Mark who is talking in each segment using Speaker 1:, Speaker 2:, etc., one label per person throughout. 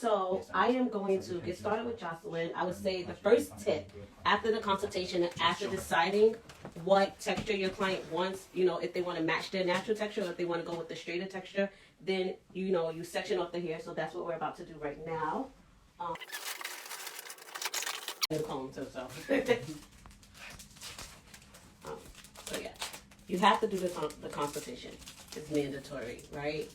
Speaker 1: So I am going to get started with Jocelyn. I would say the first tip after the consultation and after deciding what texture your client wants, you know, if they want to match their natural texture or if they want to go with the straighter texture, then, you know, you section off the hair. So that's what we're about to do right now. The comb too, so. So yeah, you have to do the consultation. It's mandatory, right?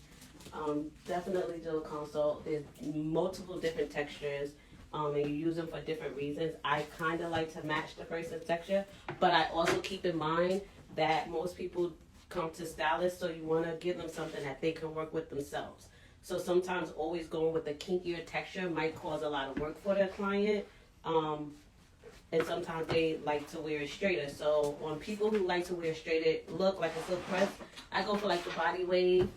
Speaker 1: Definitely do a consult. There's multiple different textures, and you use them for different reasons. I kind of like to match the person's texture, but I also keep in mind that most people come to stylists, so you want to give them something that they can work with themselves. So sometimes always going with the kinkier texture might cause a lot of work for their client. And sometimes they like to wear it straighter. So on people who like to wear straighter look like a silk press, I go for like the body wave,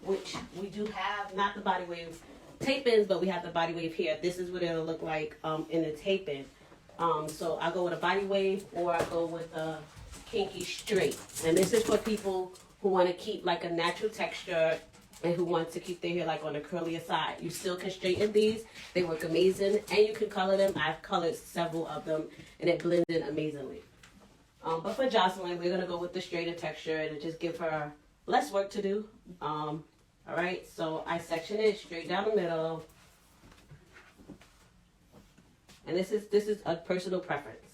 Speaker 1: which we do have, not the body wave tape-ins, but we have the body wave here. This is what it'll look like in the tape-in. So I go with a body wave or I go with a kinky straight. And this is for people who want to keep like a natural texture and who want to keep their hair like on the curlier side. You still can straighten these. They work amazing, and you can color them. I've colored several of them, and it blends in amazingly. But for Jocelyn, we're going to go with the straighter texture and just give her less work to do. All right, so I section it straight down the middle. And this is a personal preference.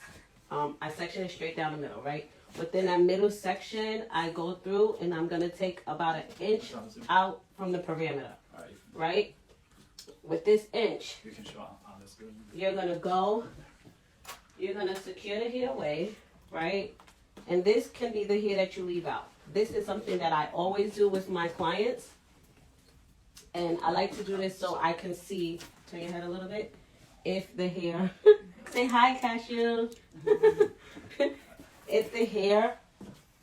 Speaker 1: I section it straight down the middle, right? Within that middle section, I go through and I'm going to take about an inch out from the perimeter, right? With this inch, you're going to secure the hair away, right? And this can be the hair that you leave out. This is something that I always do with my clients. And I like to do this so I can see, turn your head a little bit, if the hair, say hi, Cashew. If the hair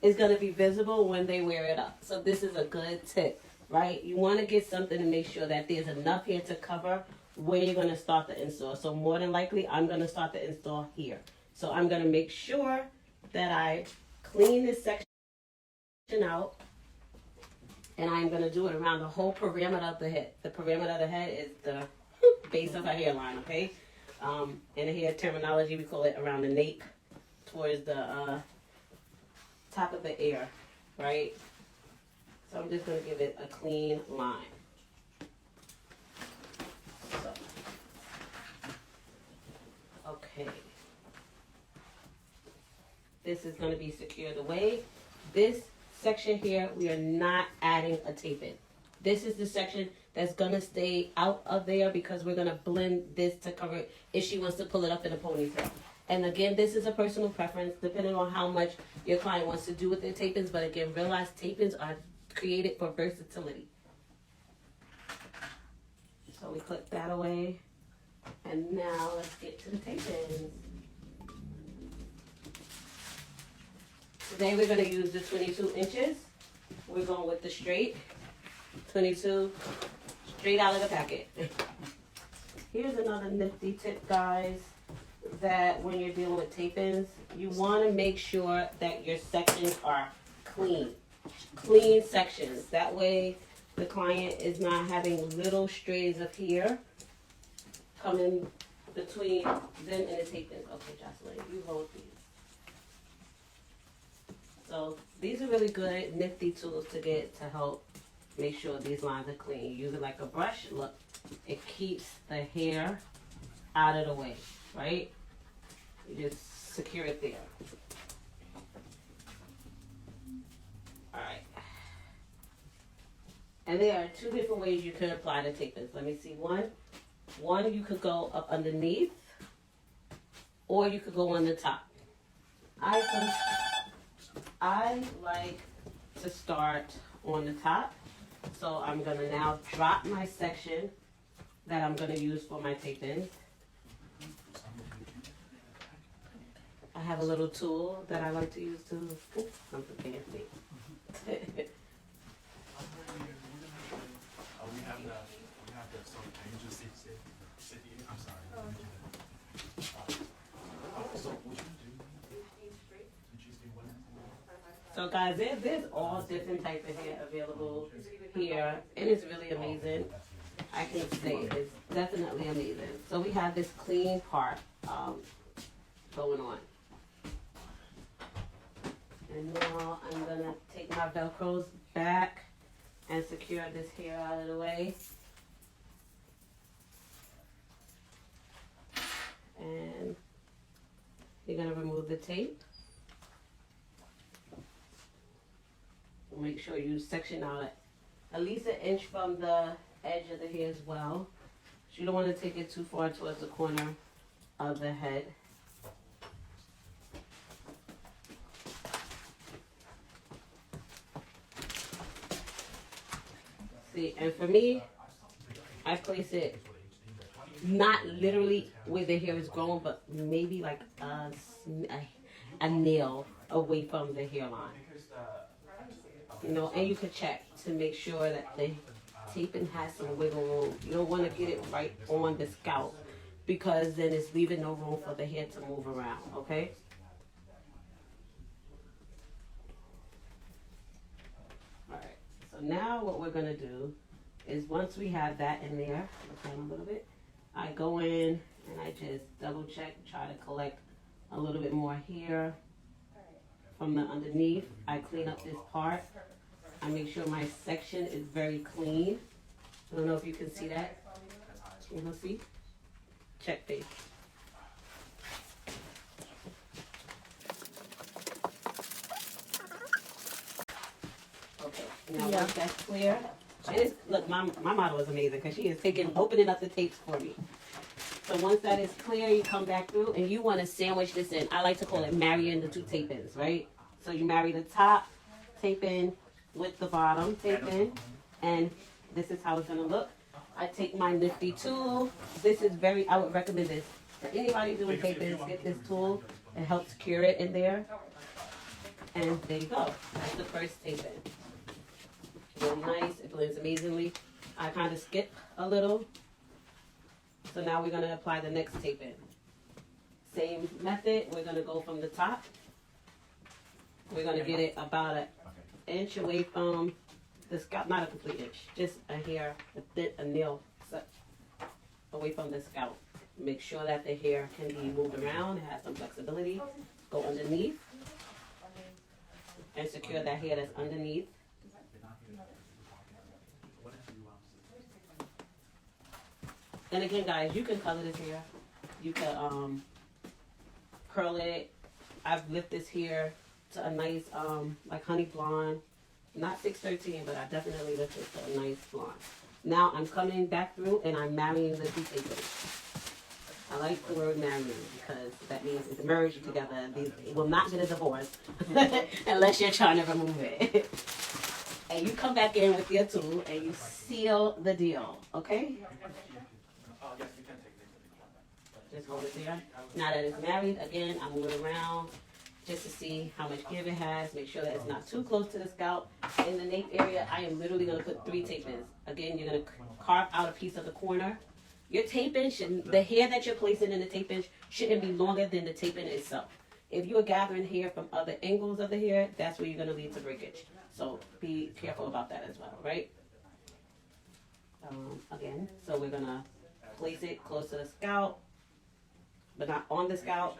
Speaker 1: is going to be visible when they wear it up. So this is a good tip, right? You want to get something to make sure that there's enough hair to cover where you're going to start the install. So more than likely, I'm going to start the install here. So I'm going to make sure that I clean this section out. And I'm going to do it around the whole perimeter of the head. The perimeter of the head is the base of our hairline, okay? In the hair terminology, we call it around the nape, towards the top of the ear, right? So I'm just going to give it a clean line. So, okay. This is going to be secured away. This section here, we are not adding a tape in. This is the section that's going to stay out of there because we're going to blend this to cover it if she wants to pull it up in a ponytail. And again, this is a personal preference depending on how much your client wants to do with their tape-ins. But again, realize tape-ins are created for versatility. So we clip that away. And now let's get to the tape-ins. Today we're going to use the 22 inches. We're going with the straight 22 straight out of the packet. Here's another nifty tip, guys, that when you're dealing with tape-ins, you want to make sure that your sections are clean. Clean sections. That way the client is not having little strays of hair coming between them and the tape-ins. Okay, Jocelyn, you hold these. So these are really good, nifty tools to get to help make sure these lines are clean. Use it like a brush. Look, it keeps the hair out of the way, right? You just secure it there. All right. And there are two different ways you can apply the tape-ins. Let me see. One, you could go up underneath, or you could go on the top. I like to start on the top. So I'm going to now drop my section that I'm going to use for my tape-ins. I have a little tool that I like to use to, oops, something fancy.
Speaker 2: We have the, so can you just sit here? I'm sorry. So what you do?
Speaker 1: So guys, there's all different types of hair available here, and it's really amazing. I can say it's definitely amazing. So we have this clean part going on. And now I'm gonna take my Velcros back and secure this hair out of the way. And you're gonna remove the tape. Make sure you section out at least an inch from the edge of the hair as well. You don't want to take it too far towards the corner of the head. See, and for me, I place it not literally where the hair is growing, but maybe like a nail away from the hairline. You know, and you can check to make sure that the taping has some wiggle room. You don't want to get it right on the scalp because then it's leaving no room for the hair to move around, okay? Alright, so now what we're going to do is once we have that in there, look down a little bit, I go in and I just double check, try to collect a little bit more hair from the underneath. I clean up this part. I make sure my section is very clean. I don't know if you can see that. You know, see? Check face. Okay, now once that's clear, and it's, look, my model is amazing because she is opening up the tapes for me. So once that is clear, you come back through and you want to sandwich this in. I like to call it marrying the two tape ins, right? So you marry the top tape in with the bottom tape in, and this is how it's gonna look. I take my nifty tool. This is I would recommend this for anybody doing tape ins. Get this tool. It helps cure it in there. And there you go. That's the first tape in. Real nice. It blends amazingly. I kind of skip a little. So now we're gonna apply the next tape in. Same method. We're gonna go from the top. We're gonna get it about an inch away from the scalp, not a complete inch, just a hair, a nail away from the scalp. Make sure that the hair can be moved around, it has some flexibility. Go underneath and secure that hair that's underneath. And again, guys, you can color this hair. You can curl it. I've lifted this hair to a nice, like honey blonde. Not 613, but I definitely lifted it to a nice blonde. Now I'm coming back through and I'm marrying the two tapers. I like the word marrying because that means it's merged together. It will not get a divorce unless you're trying to remove it. And you come back in with your tool and you seal the deal, okay? Just hold it there. Now that it's married, again, I move it around just to see how much give it has. Make sure that it's not too close to the scalp. In the nape area, I am literally going to put 3 tape-ins. Again, you're going to carve out a piece of the corner. Your tape-in the hair that you're placing in the tape-in shouldn't be longer than the tape-in itself. If you're gathering hair from other angles of the hair, that's where you're going to lead to breakage. So be careful about that as well, right? Again, so we're going to place it close to the scalp, but not on the scalp.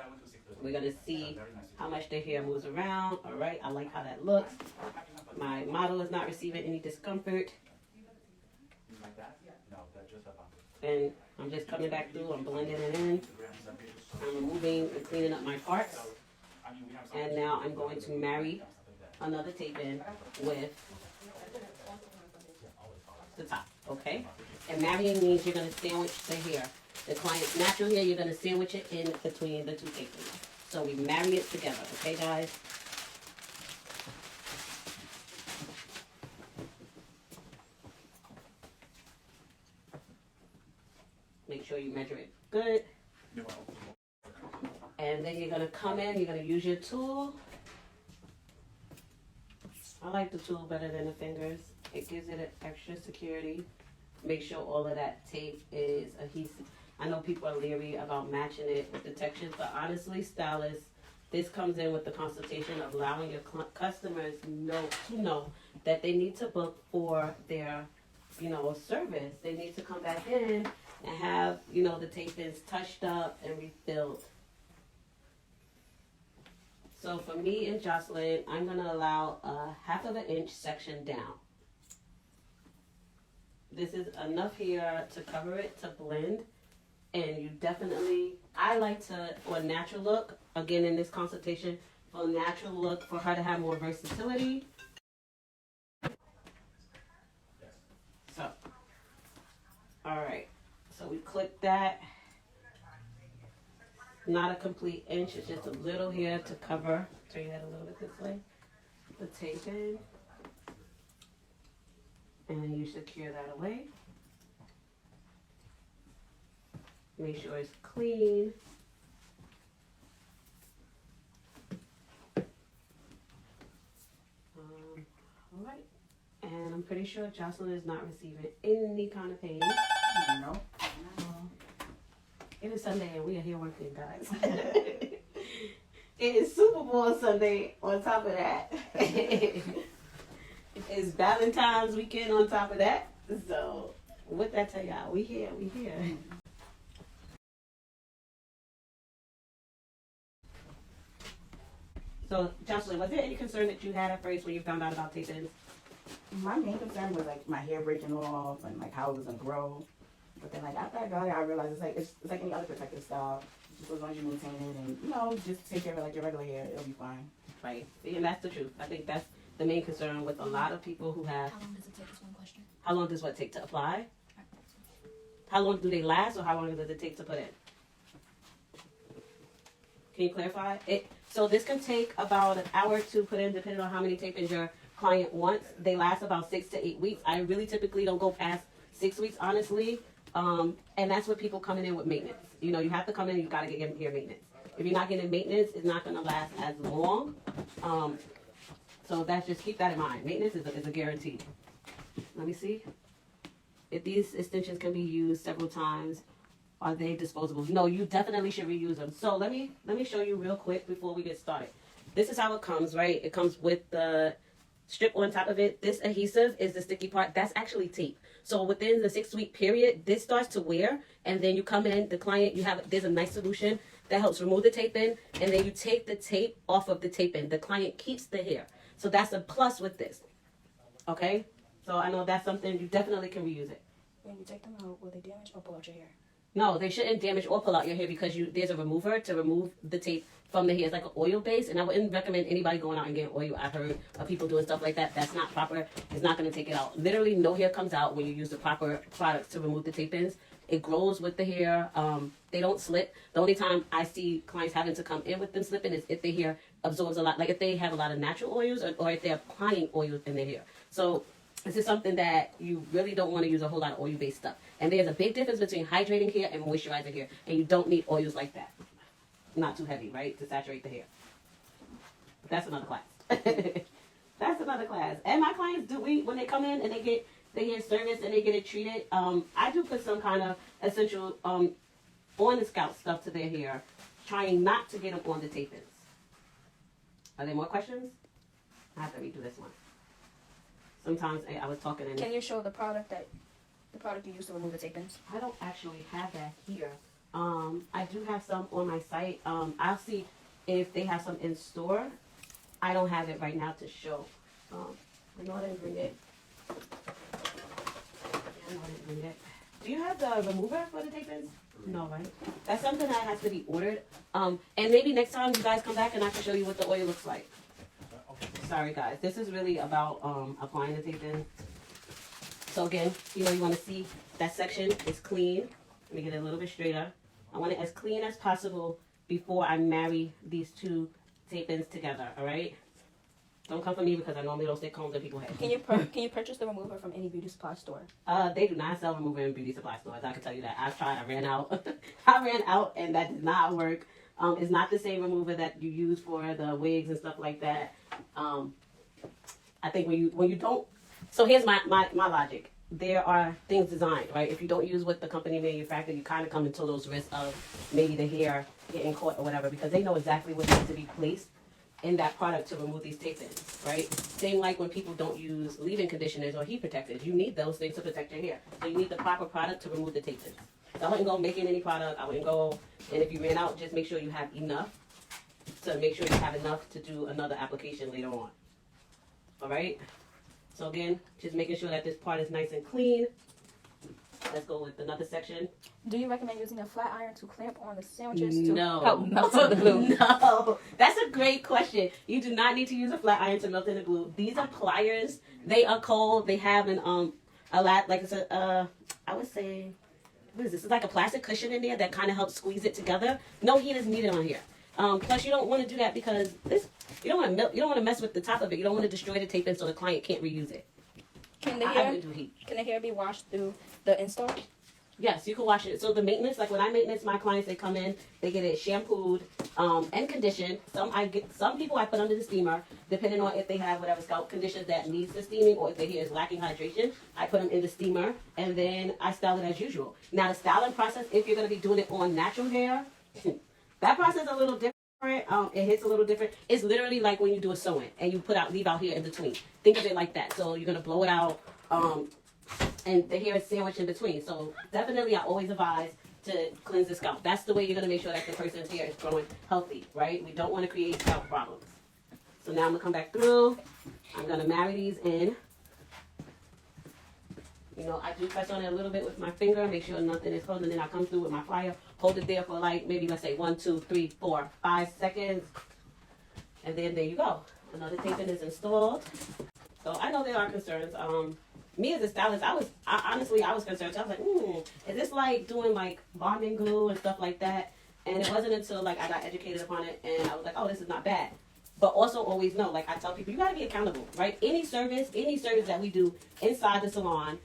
Speaker 1: We're going to see how much the hair moves around. All right, I like how that looks. My model is not receiving any discomfort. And I'm just coming back through, I'm blending it in. I'm removing and cleaning up my parts. And now I'm going to marry another tape in with the top, okay? And marrying means you're going to sandwich the hair. The client's natural hair, you're going to sandwich it in between the two tape ins. So we marry it together, okay, guys? Make sure you measure it good. And then you're going to come in, you're going to use your tool. I like the tool better than the fingers. It gives it an extra security. Make sure all of that tape is adhesive. I know people are leery about matching it with the textures, but honestly, stylists, this comes in with the consultation of allowing your customers to know that they need to book for their, service. They need to come back in and have, you know, the tape-ins touched up and refilled. So for me and Jocelyn, I'm gonna allow a 1/2 inch section down. This is enough here to cover it, to blend. And you definitely, I like to, for a natural look, again in this consultation, for a natural look, for her to have more versatility. So, alright, so we click that. Not a complete inch, it's just a little here to cover. Turn your head a little bit this way. The tape in. And you secure that away. Make sure it's clean. Alright. And I'm pretty sure Jocelyn is not receiving any kind of pain.
Speaker 3: No.
Speaker 1: It is Sunday and we are here working, guys. It is Super Bowl Sunday on top of that. It's Valentine's weekend on top of that. So, what that tell y'all? We here. So, Jocelyn, was there any concern that you had at first when you found out about tape-ins?
Speaker 3: My main concern was like my hair breaking off and like how it was gonna grow. But then like after I got it, I realized it's like any other protective style. Just as long as you maintain it and you know just take care of it like your regular hair, it'll be fine.
Speaker 1: Right. See, and that's the truth. I think that's the main concern with a lot of people who have.
Speaker 4: How long does it take? Is one question.
Speaker 1: How long does what take to apply? How long do they last, or how long does it take to put in? Can you clarify it? So this can take about an hour to put in, depending on how many tape-ins your client wants. They last about 6 to 8 weeks. I really typically don't go past 6 weeks, honestly. And that's what people coming in with maintenance. You know, you have to come in and you got to get your maintenance. If you're not getting maintenance, it's not going to last as long. So that's just keep that in mind. Maintenance is a guarantee. Let me see. If these extensions can be used several times, are they disposable? No, you definitely should reuse them. So let me show you real quick before we get started. This is how it comes, right? It comes with the strip on top of it. This adhesive is the sticky part. That's actually tape. So within the 6-week period, this starts to wear, and then you come in, the client, there's a nice solution that helps remove the tape in, and then you take the tape off of the tape in. The client keeps the hair. So that's a plus with this. Okay? So I know that's something, you definitely can reuse it.
Speaker 4: When you take them out, will they damage or pull out your hair?
Speaker 1: No, they shouldn't damage or pull out your hair because there's a remover to remove the tape from the hair. It's like an oil base, and I wouldn't recommend anybody going out and getting oil. I've heard of people doing stuff like that. That's not proper. It's not going to take it out. Literally, no hair comes out when you use the proper products to remove the tape-ins. It grows with the hair. They don't slip. The only time I see clients having to come in with them slipping is if the hair absorbs a lot, like if they have a lot of natural oils or if they're applying oils in their hair. So this is something that you really don't want to use a whole lot of oil-based stuff. And there's a big difference between hydrating hair and moisturizing hair. And you don't need oils like that. Not too heavy, right? To saturate the hair. But that's another class. That's another class. And my clients when they come in and they get their hair serviced and they get it treated, I do put some kind of essential on the scalp stuff to their hair, trying not to get them on the tape-ins. Are there more questions? I have to redo this one. Sometimes I was talking and
Speaker 4: Can you show the product you use to remove the tape-ins?
Speaker 1: I don't actually have that here. I do have some on my site. I'll see if they have some in store. I don't have it right now to show. I know I didn't bring it. Do you have the remover for the tape-ins? No, right? That's something that has to be ordered. And maybe next time you guys come back and I can show you what the oil looks like. Sorry guys, this is really about applying the tape-in. So again, you want to see that section is clean. Let me get it a little bit straighter. I want it as clean as possible before I marry these two tape-ins together, alright? Don't come for me because I normally don't stick combs in people's heads.
Speaker 4: Can you purchase the remover from any beauty supply store?
Speaker 1: They do not sell remover in beauty supply stores. I can tell you that. I've tried. I ran out. I ran out, and that did not work. It's not the same remover that you use for the wigs and stuff like that. I think when you don't. So here's my logic. There are things designed, right? If you don't use what the company manufactured, you kind of come into those risks of maybe the hair getting caught or whatever, because they know exactly what needs to be placed in that product to remove these tape-ins, right? Same like when people don't use leave-in conditioners or heat protectors. You need those things to protect your hair. So you need the proper product to remove the tape-ins. I wouldn't go making any product. I wouldn't go, and if you ran out, just make sure you have enough to make sure you have enough to do another application later on. All right. So again, just making sure that this part is nice and clean. Let's go with another section.
Speaker 4: Do you recommend using a flat iron to clamp on the sandwiches to
Speaker 1: No.
Speaker 4: help melt the glue?
Speaker 1: No. That's a great question. You do not need to use a flat iron to melt in the glue. These are pliers. They are cold. They have an a lot, like it's a I would say, what is this? It's like a plastic cushion in there that kind of helps squeeze it together. No heat is needed on here. Plus, you don't want to do that because you don't want to melt. You don't want to mess with the top of it. You don't want to destroy the tape in so the client can't reuse it.
Speaker 4: Can the
Speaker 1: I
Speaker 4: hair
Speaker 1: wouldn't do heat.
Speaker 4: can the hair be washed through the install?
Speaker 1: Yes, you can wash it. So the maintenance, like when I maintenance my clients, they come in, they get it shampooed and conditioned. Some people I put under the steamer, depending on if they have whatever scalp conditions that needs the steaming or if their hair is lacking hydration. I put them in the steamer and then I style it as usual. Now the styling process, if you're going to be doing it on natural hair, that process is a little different. It hits a little different. It's literally like when you do a sewing and you leave out hair in between. Think of it like that. So you're going to blow it out. And the hair is sandwiched in between. So definitely I always advise to cleanse the scalp. That's the way you're going to make sure that the person's hair is growing healthy, right? We don't want to create scalp problems. So now I'm going to come back through. I'm going to marry these in. You know, I do press on it a little bit with my finger, make sure nothing is holding. Then I come through with my plier, hold it there for like maybe let's say 1, 2, 3, 4, 5 seconds. And then there you go. Another taping is installed. So I know there are concerns. Me as a stylist, I was concerned. So I was like, is this like doing like bonding glue and stuff like that? And it wasn't until like I got educated upon it and I was like, oh, this is not bad. But also always know, like I tell people, you gotta be accountable, right? Any service that we do inside the salon,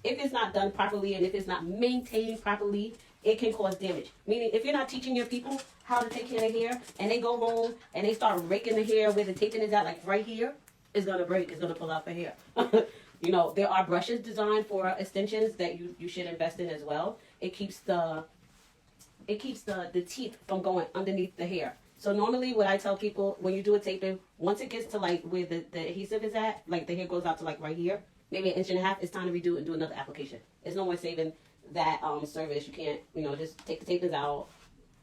Speaker 1: if it's not done properly and if it's not maintained properly, it can cause damage. Meaning, if you're not teaching your people how to take care of hair and they go home and they start raking the hair where the taping is at, like right here, it's gonna break. It's gonna pull out the hair. You know, there are brushes designed for extensions that you should invest in as well. It keeps the teeth from going underneath the hair. So normally what I tell people when you do a taping, once it gets to like where the adhesive is at, like the hair goes out to like right here, maybe 1.5 inches, it's time to redo and do another application. There's no more saving that service. You can't, just take the tapings out,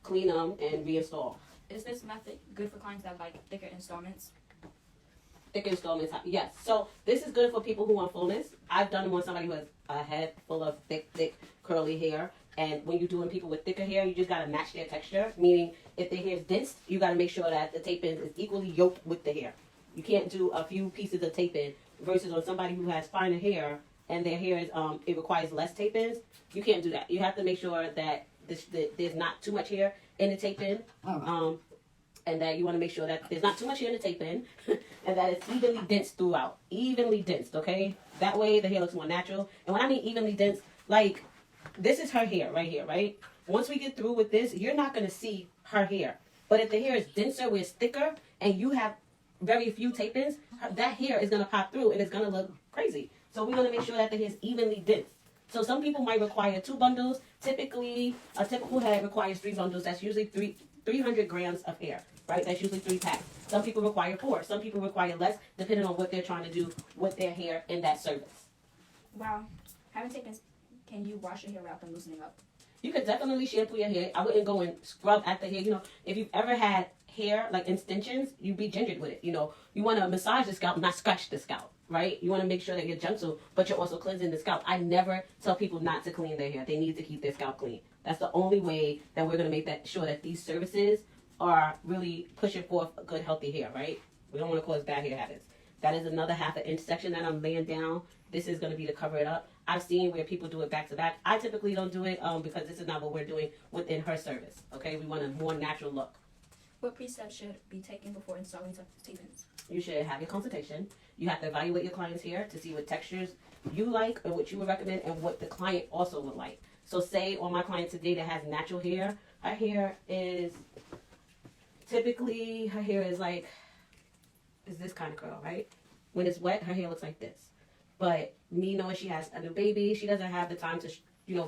Speaker 1: clean them, and reinstall.
Speaker 4: Is this method good for clients that have like thicker installments?
Speaker 1: Thick installments, yes. So this is good for people who want fullness. I've done them on somebody who has a head full of thick, curly hair. And when you're doing people with thicker hair, you just gotta match their texture. Meaning, if their hair is dense, you gotta make sure that the tape-in is equally yoked with the hair. You can't do a few pieces of tape-in versus on somebody who has finer hair and their hair is it requires less tape-ins. You can't do that. You have to make sure that there's not too much hair in the tape-in. And that you want to make sure that there's not too much hair in the tape-in and that it's evenly dense throughout. Evenly dense, okay? That way the hair looks more natural. And when I mean evenly dense, like this is her hair right here, right? Once we get through with this, you're not going to see her hair. But if the hair is denser, where it's thicker, and you have very few tape-ins, that hair is going to pop through and it's going to look crazy. So we're going to make sure that the hair is evenly dense. So some people might require 2 bundles. Typically, a typical head requires 3 bundles. That's usually 300 grams of hair. Right, that's usually 3 packs. Some people require 4. Some people require less, depending on what they're trying to do with their hair in that service.
Speaker 4: Wow. Having tape-ins, can you wash your hair without them loosening up?
Speaker 1: You could definitely shampoo your hair. I wouldn't go and scrub at the hair. If you've ever had hair like extensions, you be gingered with it. You want to massage the scalp, not scratch the scalp. Right? You want to make sure that you're gentle, but you're also cleansing the scalp. I never tell people not to clean their hair. They need to keep their scalp clean. That's the only way that we're going to make sure that these services are really pushing forth a good, healthy hair, right? We don't want to cause bad hair habits. That is another 1/2 inch section that I'm laying down. This is going to be to cover it up. I've seen where people do it back to back. I typically don't do it because this is not what we're doing within her service, okay? We want a more natural look.
Speaker 4: What pre-steps should be taken before installing tape-ins?
Speaker 1: You should have your consultation. You have to evaluate your client's hair to see what textures you like or what you would recommend and what the client also would like. So say on my client today that has natural hair, her hair is... Typically, her hair is this kind of curl, right? When it's wet, her hair looks like this. But me knowing she has a new baby, she doesn't have the time to,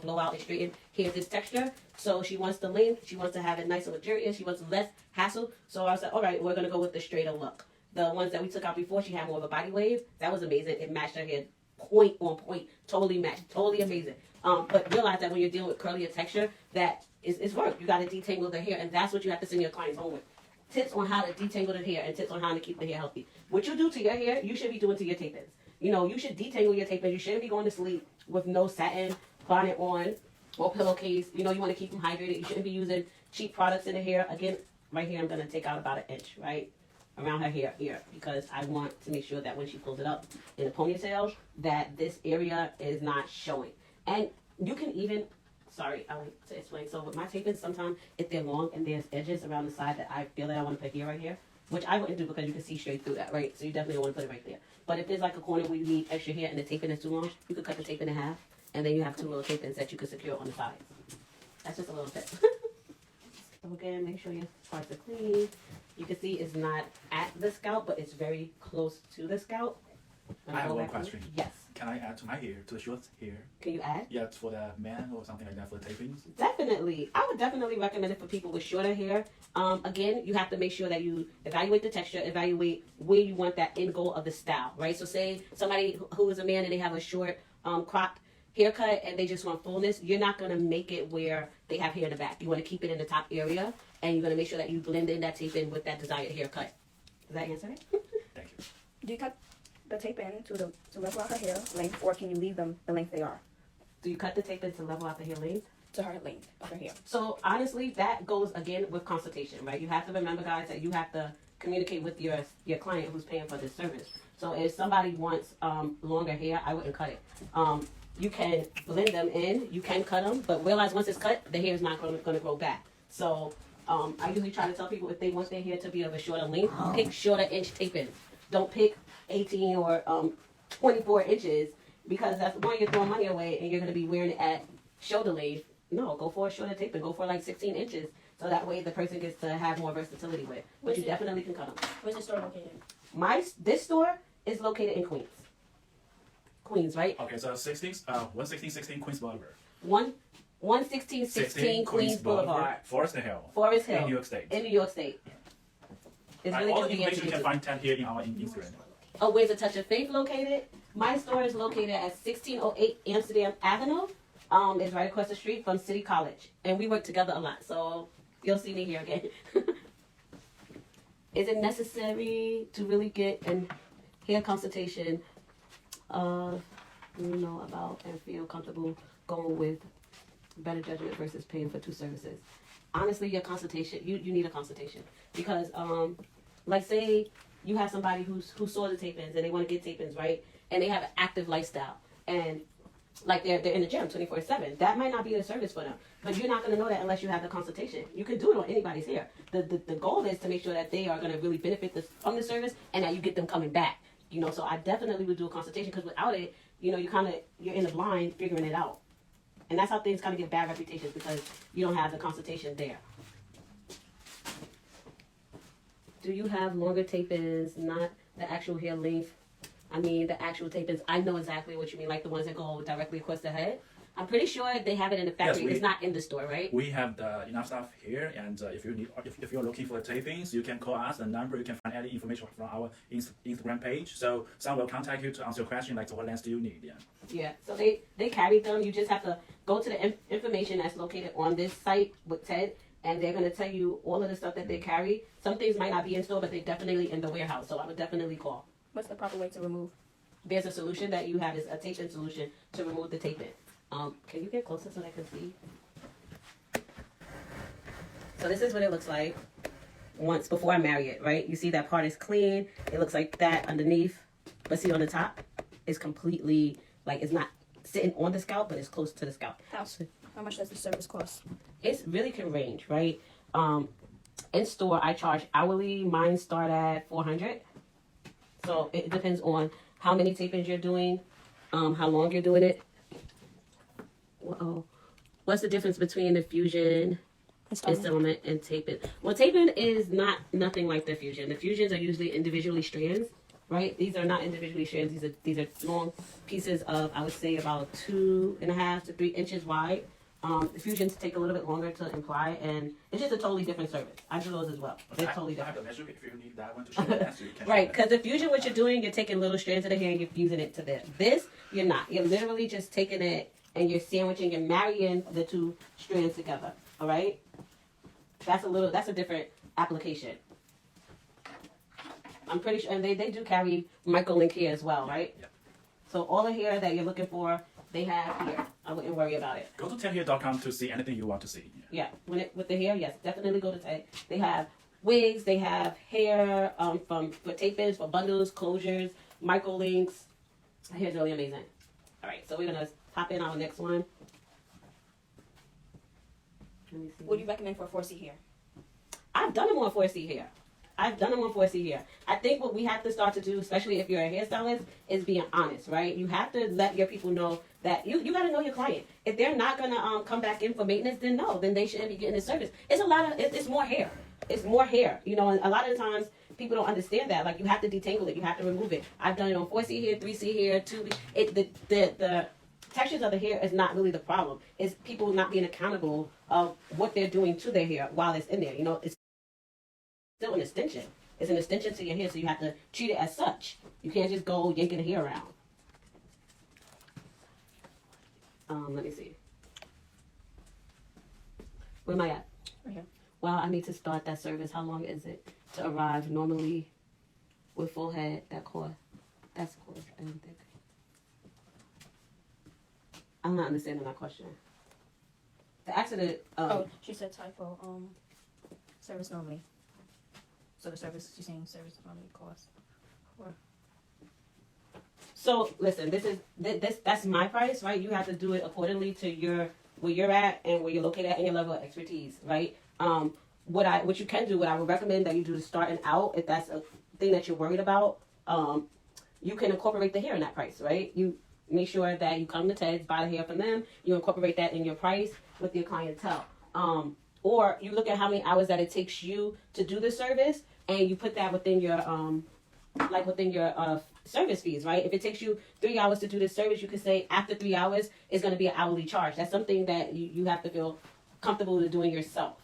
Speaker 1: blow out and straighten hair this texture. So she wants the length. She wants to have it nice and luxurious. She wants less hassle. So I was like, all right, we're going to go with the straighter look. The ones that we took out before, she had more of a body wave. That was amazing. It matched her hair point on point, totally matched, totally amazing. But realize that when you're dealing with curlier texture, that is work. You got to detangle the hair, and that's what you have to send your clients home with. Tips on how to detangle the hair and tips on how to keep the hair healthy. What you do to your hair, you should be doing to your tape-ins. You know, you should detangle your tape-ins. You shouldn't be going to sleep with no satin bonnet on or pillowcase. You know, you want to keep them hydrated. You shouldn't be using cheap products in the hair. Again, right here, I'm going to take out about an inch, right, around her hair here, because I want to make sure that when she pulls it up in the ponytail, that this area is not showing. And you can even, sorry, I like to explain. So with my tape-ins, sometimes if they're long and there's edges around the side that I feel that I want to put here right here, which I wouldn't do because you can see straight through that, right? So you definitely want to put it right there. But if there's like a corner where you need extra hair and the tape-in is too long, you could cut the tape-in in half, and then you have two little tape-ins that you could secure on the sides. That's just a little tip. So again, make sure your parts are clean. You can see it's not at the scalp, but it's very close to the scalp.
Speaker 2: I have one question.
Speaker 1: Yes.
Speaker 2: Can I add to my hair, to the short hair?
Speaker 1: Can you add?
Speaker 2: Yeah, for the man or something like that for the tapings?
Speaker 1: Definitely. I would definitely recommend it for people with shorter hair. Again, you have to make sure that you evaluate the texture, evaluate where you want that end goal of the style, right? So say somebody who is a man and they have a short cropped haircut and they just want fullness, you're not going to make it where they have hair in the back. You want to keep it in the top area, and you're going to make sure that you blend in that tape in with that desired haircut. Does that answer it?
Speaker 2: Thank you.
Speaker 4: Do you cut the tape in to level out her hair length, or can you leave them the length they are
Speaker 1: Do you cut the tape in to level out the hair length?
Speaker 4: to her length of her hair?
Speaker 1: So honestly, that goes again with consultation, right? You have to remember, guys, that you have to communicate with your client who's paying for this service. So if somebody wants longer hair, I wouldn't cut it. You can blend them in, you can cut them, but realize once it's cut, the hair is not going to grow back. So I usually try to tell people if they want their hair to be of a shorter length, pick shorter inch tape-ins. Don't pick 18 or 24 inches, because that's one, you're throwing money away and you're going to be wearing it at shoulder length. No, go for a shorter tape and go for like 16 inches, so that way the person gets to have more versatility with. But you definitely can cut them.
Speaker 4: Where's the store located?
Speaker 1: This store is located in Queens. Queens, right?
Speaker 2: Okay, so 11616 Queens Boulevard.
Speaker 1: 11616 Queens Boulevard.
Speaker 2: Forest Hill.
Speaker 1: Forest Hill.
Speaker 2: In New York State.
Speaker 1: In New York State. It's really
Speaker 2: All the
Speaker 1: convenient
Speaker 2: information
Speaker 1: to
Speaker 2: you
Speaker 1: get
Speaker 2: can
Speaker 1: to.
Speaker 2: find TED here in our Instagram.
Speaker 1: Oh, where's A Touch of Faith located? My store is located at 1608 Amsterdam Avenue. It's right across the street from City College. And we work together a lot, so you'll see me here again. Is it necessary to really get a hair consultation about and feel comfortable going with better judgment versus paying for two services? Honestly, your consultation, you need a consultation, because like say you have somebody who saw the tape-ins and they want to get tape-ins, right? And they have an active lifestyle, and like they're in the gym 24/7. That might not be a service for them, but you're not going to know that unless you have the consultation. You can do it on anybody's hair. The goal is to make sure that they are going to really benefit from the service and that you get them coming back. So I definitely would do a consultation, because without it, you're in the blind figuring it out. And that's how things kind of get bad reputations, because you don't have the consultation there. Do you have longer tape-ins, not the actual hair length? I mean, the actual tape-ins. I know exactly what you mean, like the ones that go directly across the head. I'm pretty sure they have it in the factory. It's not in the store, right?
Speaker 2: We have enough stuff here, and if you're looking for tapings, you can call us. The number, you can find any information from our Instagram page. So someone will contact you to answer your question, like, so what length do you need?
Speaker 1: Yeah. So they carry them. You just have to go to the information that's located on this site with TED, and they're going to tell you all of the stuff that they carry. Some things might not be in store, but they're definitely in the warehouse. So I would definitely call.
Speaker 4: What's the proper way to remove?
Speaker 1: There's a solution that you have, is a tape-in solution to remove the tape-in. Can you get closer so I can see? So this is what it looks like once before I marry it, right? You see that part is clean. It looks like that underneath. But see on the top, it's completely, like, it's not sitting on the scalp, but it's close to the scalp.
Speaker 4: How much does the service cost?
Speaker 1: It really can range, right? In store, I charge hourly. Mine start at $400. So it depends on how many tape-ins you're doing, how long you're doing it. What's the difference between the fusion, installment, and tape-in? Well, tape-in is nothing like the fusion. The fusions are usually individually strands, right? These are not individually strands. These are long pieces of, I would say, about 2.5 to 3 inches wide. Fusions take a little bit longer to apply, and it's just a totally different service. I do those as well. They're totally
Speaker 2: I have
Speaker 1: different.
Speaker 2: the measure if you need that one to show that, so you can
Speaker 1: Right,
Speaker 2: show
Speaker 1: because the fusion, what you're doing, you're taking little strands of the hair and you're fusing it to this. This, you're not. You're literally just taking it and you're sandwiching and marrying the two strands together. All right? That's a different application. I'm pretty sure, and they do carry micro link here as well, right?
Speaker 2: Yeah.
Speaker 1: So all the hair that you're looking for, they have here. I wouldn't worry about it.
Speaker 2: Go to TedHair.com to see anything you want to see.
Speaker 1: Yeah, with the hair, yes, definitely go to Ted. They have wigs, they have hair for tape-ins, for bundles, closures, micro links. The hair's really amazing. All right, so we're gonna hop in our next one. Let me see.
Speaker 4: What do you recommend for 4C hair?
Speaker 1: I've done them on 4C hair. I think what we have to start to do, especially if you're a hairstylist, is being honest, right? You have to let your people know that you got to know your client. If they're not going to come back in for maintenance, then no, then they shouldn't be getting the service. It's more hair. It's more hair. You know, and a lot of the times people don't understand that. Like, you have to detangle it. You have to remove it. I've done it on 4C hair, 3C hair, 2B. The textures of the hair is not really the problem. It's people not being accountable of what they're doing to their hair while it's in there. You know, it's still an extension. It's an extension to your hair, so you have to treat it as such. You can't just go yanking the hair around. Let me see. Where am I at?
Speaker 4: Right here.
Speaker 1: Well, I need to start that service. How long is it to arrive? Normally, with full head, that's coarse and thick. I'm not understanding that question. The accident.
Speaker 4: She said typo. Service normally. So the service, she's saying service normally costs.
Speaker 1: So listen, that's my price, right? You have to do it accordingly to where you're at and where you're located at and your level of expertise, right? What you can do, what I would recommend that you do to starting out, if that's a thing that you're worried about, you can incorporate the hair in that price, right? You make sure that you come to Ted's, buy the hair from them, you incorporate that in your price with your clientele. Or you look at how many hours that it takes you to do the service, and you put that within your service fees, right? If it takes you 3 hours to do this service, you could say after 3 hours it's going to be an hourly charge. That's something that you have to feel comfortable with doing yourself.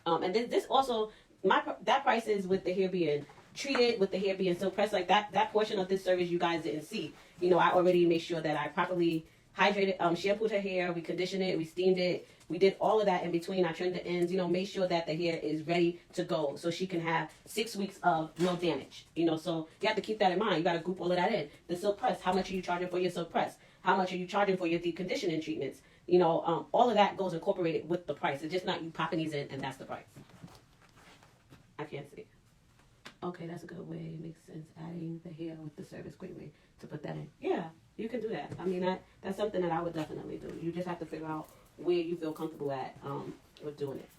Speaker 1: And this also, that price is with the hair being treated, with the hair being silk pressed. Like that portion of this service you guys didn't see. You know, I already made sure that I properly hydrated, shampooed her hair, we conditioned it, we steamed it. We did all of that in between. I trimmed the ends, you know, made sure that the hair is ready to go so she can have 6 weeks of no damage. You know, so you have to keep that in mind. You got to group all of that in. The silk press, how much are you charging for your silk press? How much are you charging for your deep conditioning treatments? You know, all of that goes incorporated with the price. It's just not you popping these in and that's the price. I can't see. Okay, that's a good way. It makes sense. Adding the hair with the service, great way to put that in. Yeah, you can do that. I mean, that's something that I would definitely do. You just have to figure out where you feel comfortable at with doing it.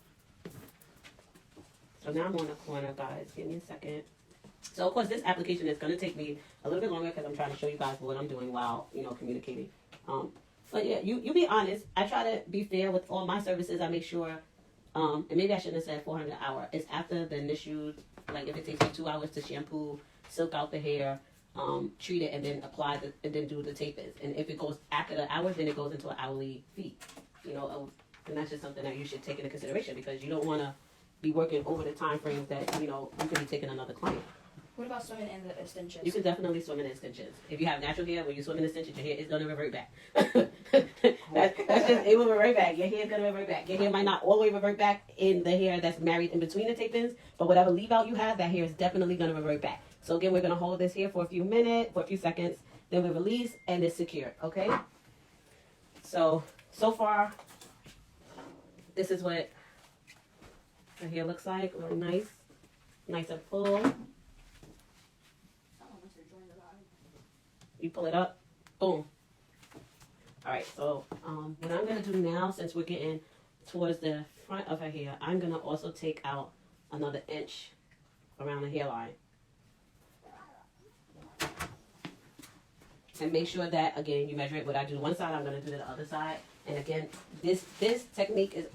Speaker 1: So now I'm on the corner, guys. Give me a second. So, of course, this application is going to take me a little bit longer because I'm trying to show you guys what I'm doing while, you know, communicating. But, yeah, you be honest. I try to be fair with all my services. I make sure, and maybe I shouldn't have said 400 an hour. It's after the initial, like if it takes me 2 hours to shampoo, silk out the hair, treat it, and then apply and then do the tape-ins. And if it goes after the hours, then it goes into an hourly fee. You know, and that's just something that you should take into consideration because you don't want to be working over the time frames that, you know, you could be taking another client.
Speaker 4: What about swimming in the extensions?
Speaker 1: You can definitely swim in extensions. If you have natural hair, when you swim in extensions, your hair is going to revert back. that's just, it will revert back. Your hair is going to revert back. Your hair might not all the way revert back in the hair that's married in between the tape-ins, but whatever leave out you have, that hair is definitely going to revert back. So again, we're going to hold this here for a few seconds, then we release, and it's secure, okay? So far, this is what the hair looks like. Really nice and full. You pull it up, boom. All right, so what I'm gonna do now, since we're getting towards the front of her hair, I'm gonna also take out another inch around the hairline. And make sure that, again, you measure it. What I do one side, I'm gonna do the other side. And again, this technique is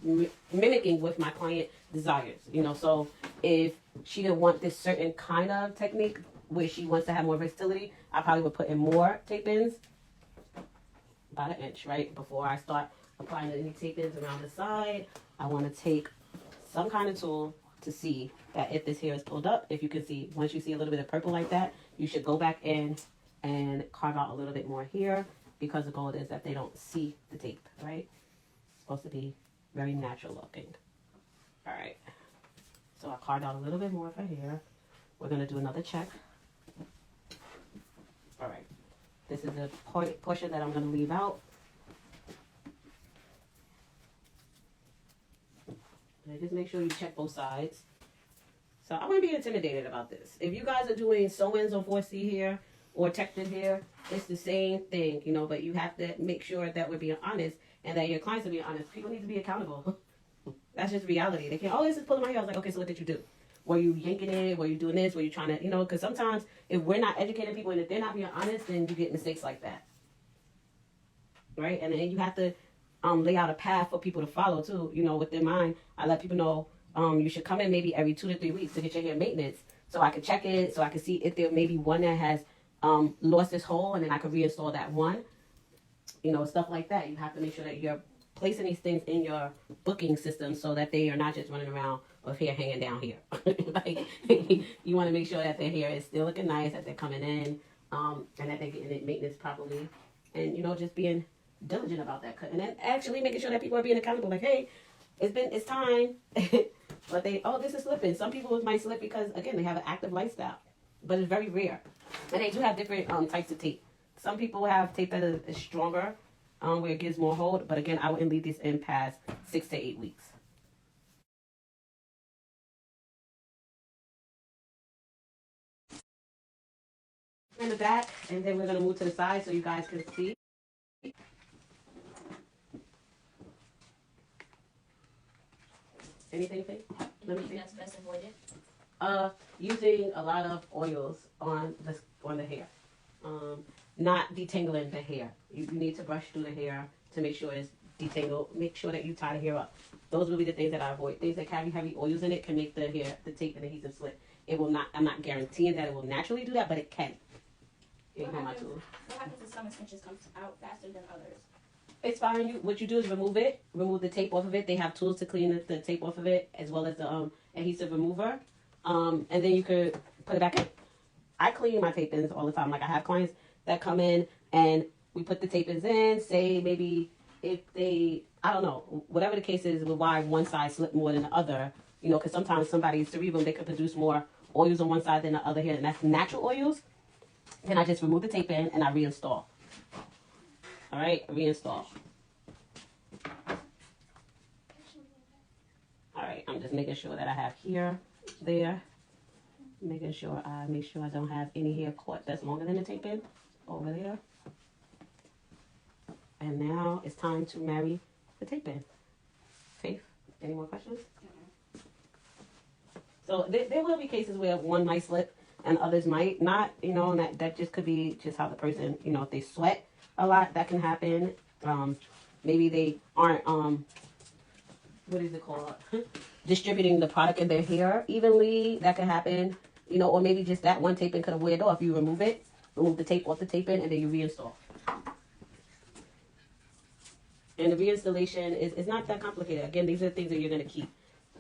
Speaker 1: mimicking what my client desires. You know, so if she didn't want this certain kind of technique where she wants to have more versatility, I probably would put in more tape-ins, about an inch, right, before I start applying any tape-ins around the side, I want to take some kind of tool to see that if this hair is pulled up, if you can see, once you see a little bit of purple like that, you should go back in and carve out a little bit more here, because the goal is that they don't see the tape, right? It's supposed to be very natural looking. All right. So I carved out a little bit more for here. We're going to do another check. All right. This is the portion that I'm going to leave out. And just make sure you check both sides. So I wouldn't be intimidated about this. If you guys are doing sew-ins on 4C hair or textured hair, it's the same thing, you know, but you have to make sure that we're being honest and that your clients are being honest. People need to be accountable. That's just reality. They can't, oh, this is pulling my hair. I was like, okay, so what did you do? Were you yanking it? Were you doing this? Were you trying to, you know, because sometimes if we're not educating people and if they're not being honest, then you get mistakes like that. Right? And then you have to lay out a path for people to follow too. You know, with their mind, I let people know you should come in maybe every 2 to 3 weeks to get your hair maintenance, so I can check it, so I can see if there may be one that has lost its hole, and then I can reinstall that one. You know, stuff like that. You have to make sure that you're placing these things in your booking system so that they are not just running around with hair hanging down here. Like, you want to make sure that their hair is still looking nice, that they're coming in, and that they're getting it maintenance properly, and you know, just being diligent about that cut, and then actually making sure that people are being accountable. Like, hey, it's time. But this is slipping. Some people might slip because again they have an active lifestyle, but it's very rare. And they do have different types of tape. Some people have tape that is stronger, where it gives more hold. But again, I wouldn't leave this in past 6 to 8 weeks. In the back, and then we're gonna move to the side so you guys can see. Anything? Let me see.
Speaker 4: That's best avoided.
Speaker 1: Using a lot of oils on the hair. Not detangling the hair. You need to brush through the hair to make sure it's detangled. Make sure that you tie the hair up. Those will be the things that I avoid. Things that carry heavy oils in it can make the tape and adhesive slip. It will not. I'm not guaranteeing that it will naturally do that, but it can.
Speaker 4: What happens if some extensions come out faster than others?
Speaker 1: It's fine. What you do is remove it. Remove the tape off of it. They have tools to clean the tape off of it, as well as the adhesive remover. And then you could put it back in. I clean my tape-ins all the time. Like, I have clients that come in and we put the tape-ins in. Say maybe if they, I don't know, whatever the case is with why one side slipped more than the other. You know, because sometimes somebody's cerebral, they could produce more oils on one side than the other hair, and that's natural oils. Then I just remove the tape in and I reinstall. All right, reinstall. All right, I'm just making sure that I have here, there, making sure I don't have any hair caught that's longer than the tape in over there. And now it's time to marry the tape in. Faith, any more questions? So there will be cases where one might slip and others might not, you know, and that just could be just how the person, you know, if they sweat a lot, that can happen. Maybe they aren't, what is it called? Distributing the product in their hair evenly. That can happen. You know, or maybe just that one tape-in could have weared off. You remove it, remove the tape off the tape-in, and then you reinstall. And the reinstallation is not that complicated. Again, these are the things that you're going to keep.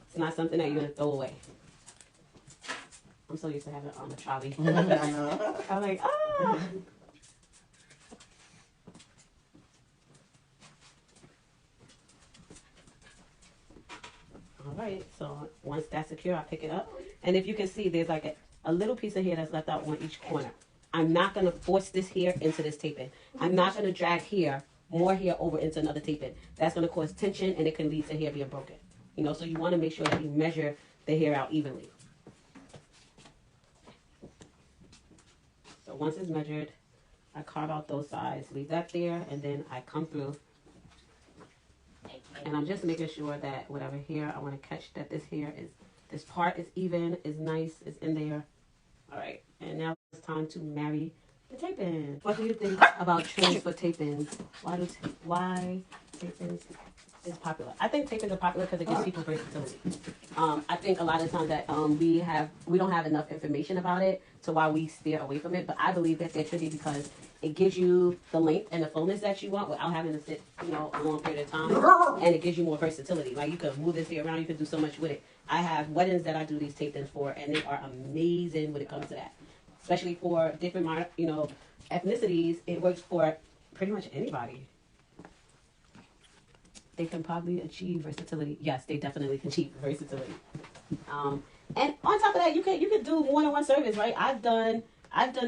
Speaker 1: It's not something that you're going to throw away. I'm so used to having it on the trolley.
Speaker 3: I know.
Speaker 1: I'm like, ah! All right, so once that's secure, I pick it up. And if you can see, there's like a little piece of hair that's left out on each corner. I'm not going to force this hair into this tape-in. I'm not going to drag more hair over into another tape-in. That's going to cause tension, and it can lead to hair being broken. You know, so you want to make sure that you measure the hair out evenly. So once it's measured, I carve out those sides, leave that there, and then I come through. And I'm just making sure that whatever hair I want to catch, that this part is even, is nice, is in there. All right, and now it's time to marry the tape-in. What do you think about trends for tape-ins? Why tape-ins is popular? I think tape-ins are popular because it gives people versatility. I think a lot of times that we don't have enough information about it to why we steer away from it. But I believe that they're tricky because It gives you the length and the fullness that you want without having to sit, a long period of time. And it gives you more versatility. Like, you can move this hair around. You can do so much with it. I have weddings that I do these tape-ins for, and they are amazing when it comes to that. Especially for different, ethnicities. It works for pretty much anybody. They can probably achieve versatility. Yes, they definitely can achieve versatility. And on top of that, you can do more than one service, right? I've done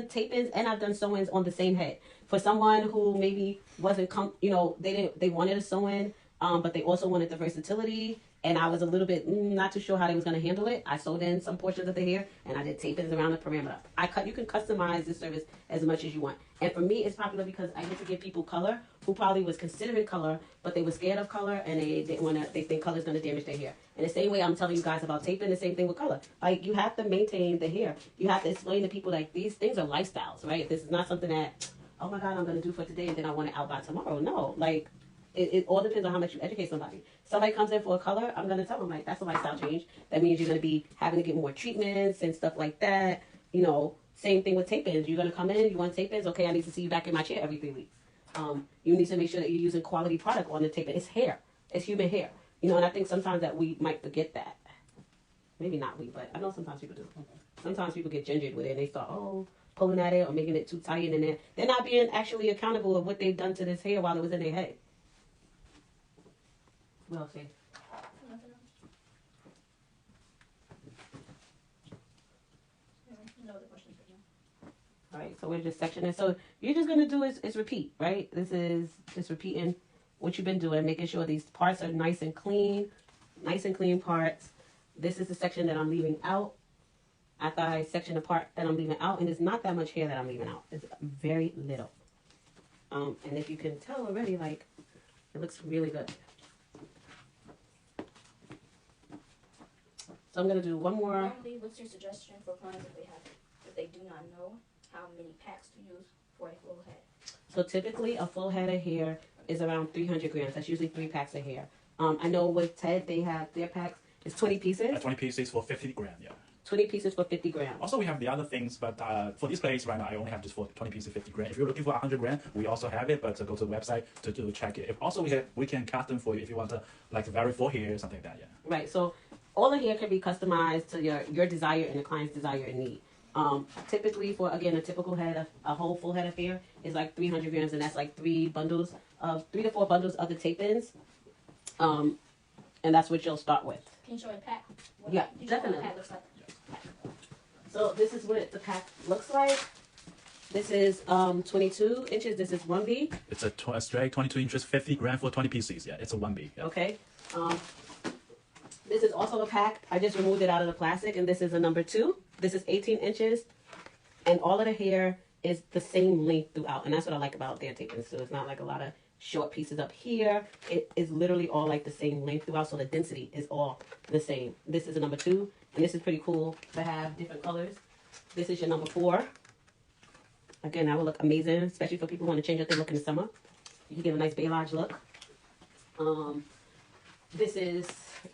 Speaker 1: tape-ins and I've done sew-ins on the same head. For someone who maybe wasn't they wanted a sew-in, but they also wanted the versatility, and I was a little bit not too sure how they was going to handle it. I sewed in some portions of the hair, and I did tape-ins around the perimeter. You can customize this service as much as you want. And for me, it's popular because I get to give people color who probably was considering color, but they were scared of color, and they think color's going to damage their hair. And the same way I'm telling you guys about taping, the same thing with color. Like, you have to maintain the hair. You have to explain to people, like, these things are lifestyles, right? This is not something that, oh my God, I'm going to do for today and then I want it out by tomorrow. No, like, it all depends on how much you educate somebody. Somebody comes in for a color, I'm going to tell them, like, that's a lifestyle change. That means you're going to be having to get more treatments and stuff like that. Same thing with tape-ins. You're going to come in, you want tape-ins? Okay, I need to see you back in my chair every 3 weeks. You need to make sure that you're using quality product on the tape-in. It's hair. It's human hair. And I think sometimes that we might forget that. Maybe not we, but I know sometimes people do. Sometimes people get gingered with it and they start, pulling at it or making it too tight, and then they're not being actually accountable of what they've done to this hair while it was in their head. Well said.
Speaker 4: No other questions right now.
Speaker 1: All right, so we're just sectioning. So you're just going to do is repeat, right? This is just repeating what you've been doing, making sure these parts are nice and clean parts. This is the section that I'm leaving out. After I section the part that I'm leaving out, and it's not that much hair that I'm leaving out. It's very little. And if you can tell already, like, it looks really good. So I'm going to do one more.
Speaker 4: Normally, what's your suggestion for clients if they do not know how many packs to use for a full head?
Speaker 1: So typically, a full head of hair is around 300 grams. That's usually 3 packs of hair. I know with Ted, they have their packs. It's 20 pieces.
Speaker 2: 20 pieces for 50 grams, yeah.
Speaker 1: 20 pieces for 50 grams.
Speaker 2: Also, we have the other things, but for this place right now, I only have just for 20 pieces, 50 grams. If you're looking for 100 grams, we also have it, but go to the website to check it. Also, we can custom for you if you want to, like, very full hair, something like that, yeah.
Speaker 1: Right, so all the hair can be customized to your desire and the client's desire and need. Typically, for, again, a typical head, a whole full head of hair is like 300 grams, and that's like 3 to 4 bundles of the tape-ins. And that's what you'll start with.
Speaker 4: Can you show a pack?
Speaker 1: Yeah, definitely.
Speaker 4: What a pack looks like?
Speaker 1: So this is what the pack looks like. This is 22 inches. This is 1B.
Speaker 2: It's a straight 22 inches, 50 grams for 20 pieces. Yeah, it's a 1B. Yeah.
Speaker 1: Okay. This is also a pack. I just removed it out of the plastic, and this is a number 2. This is 18 inches, and all of the hair is the same length throughout, and that's what I like about their taping. So it's not like a lot of short pieces up here. It is literally all like the same length throughout, so the density is all the same. This is a number 2, and this is pretty cool to have different colors. This is your number 4. Again, that will look amazing, especially for people who want to change up their look in the summer. You can get a nice beige look. This is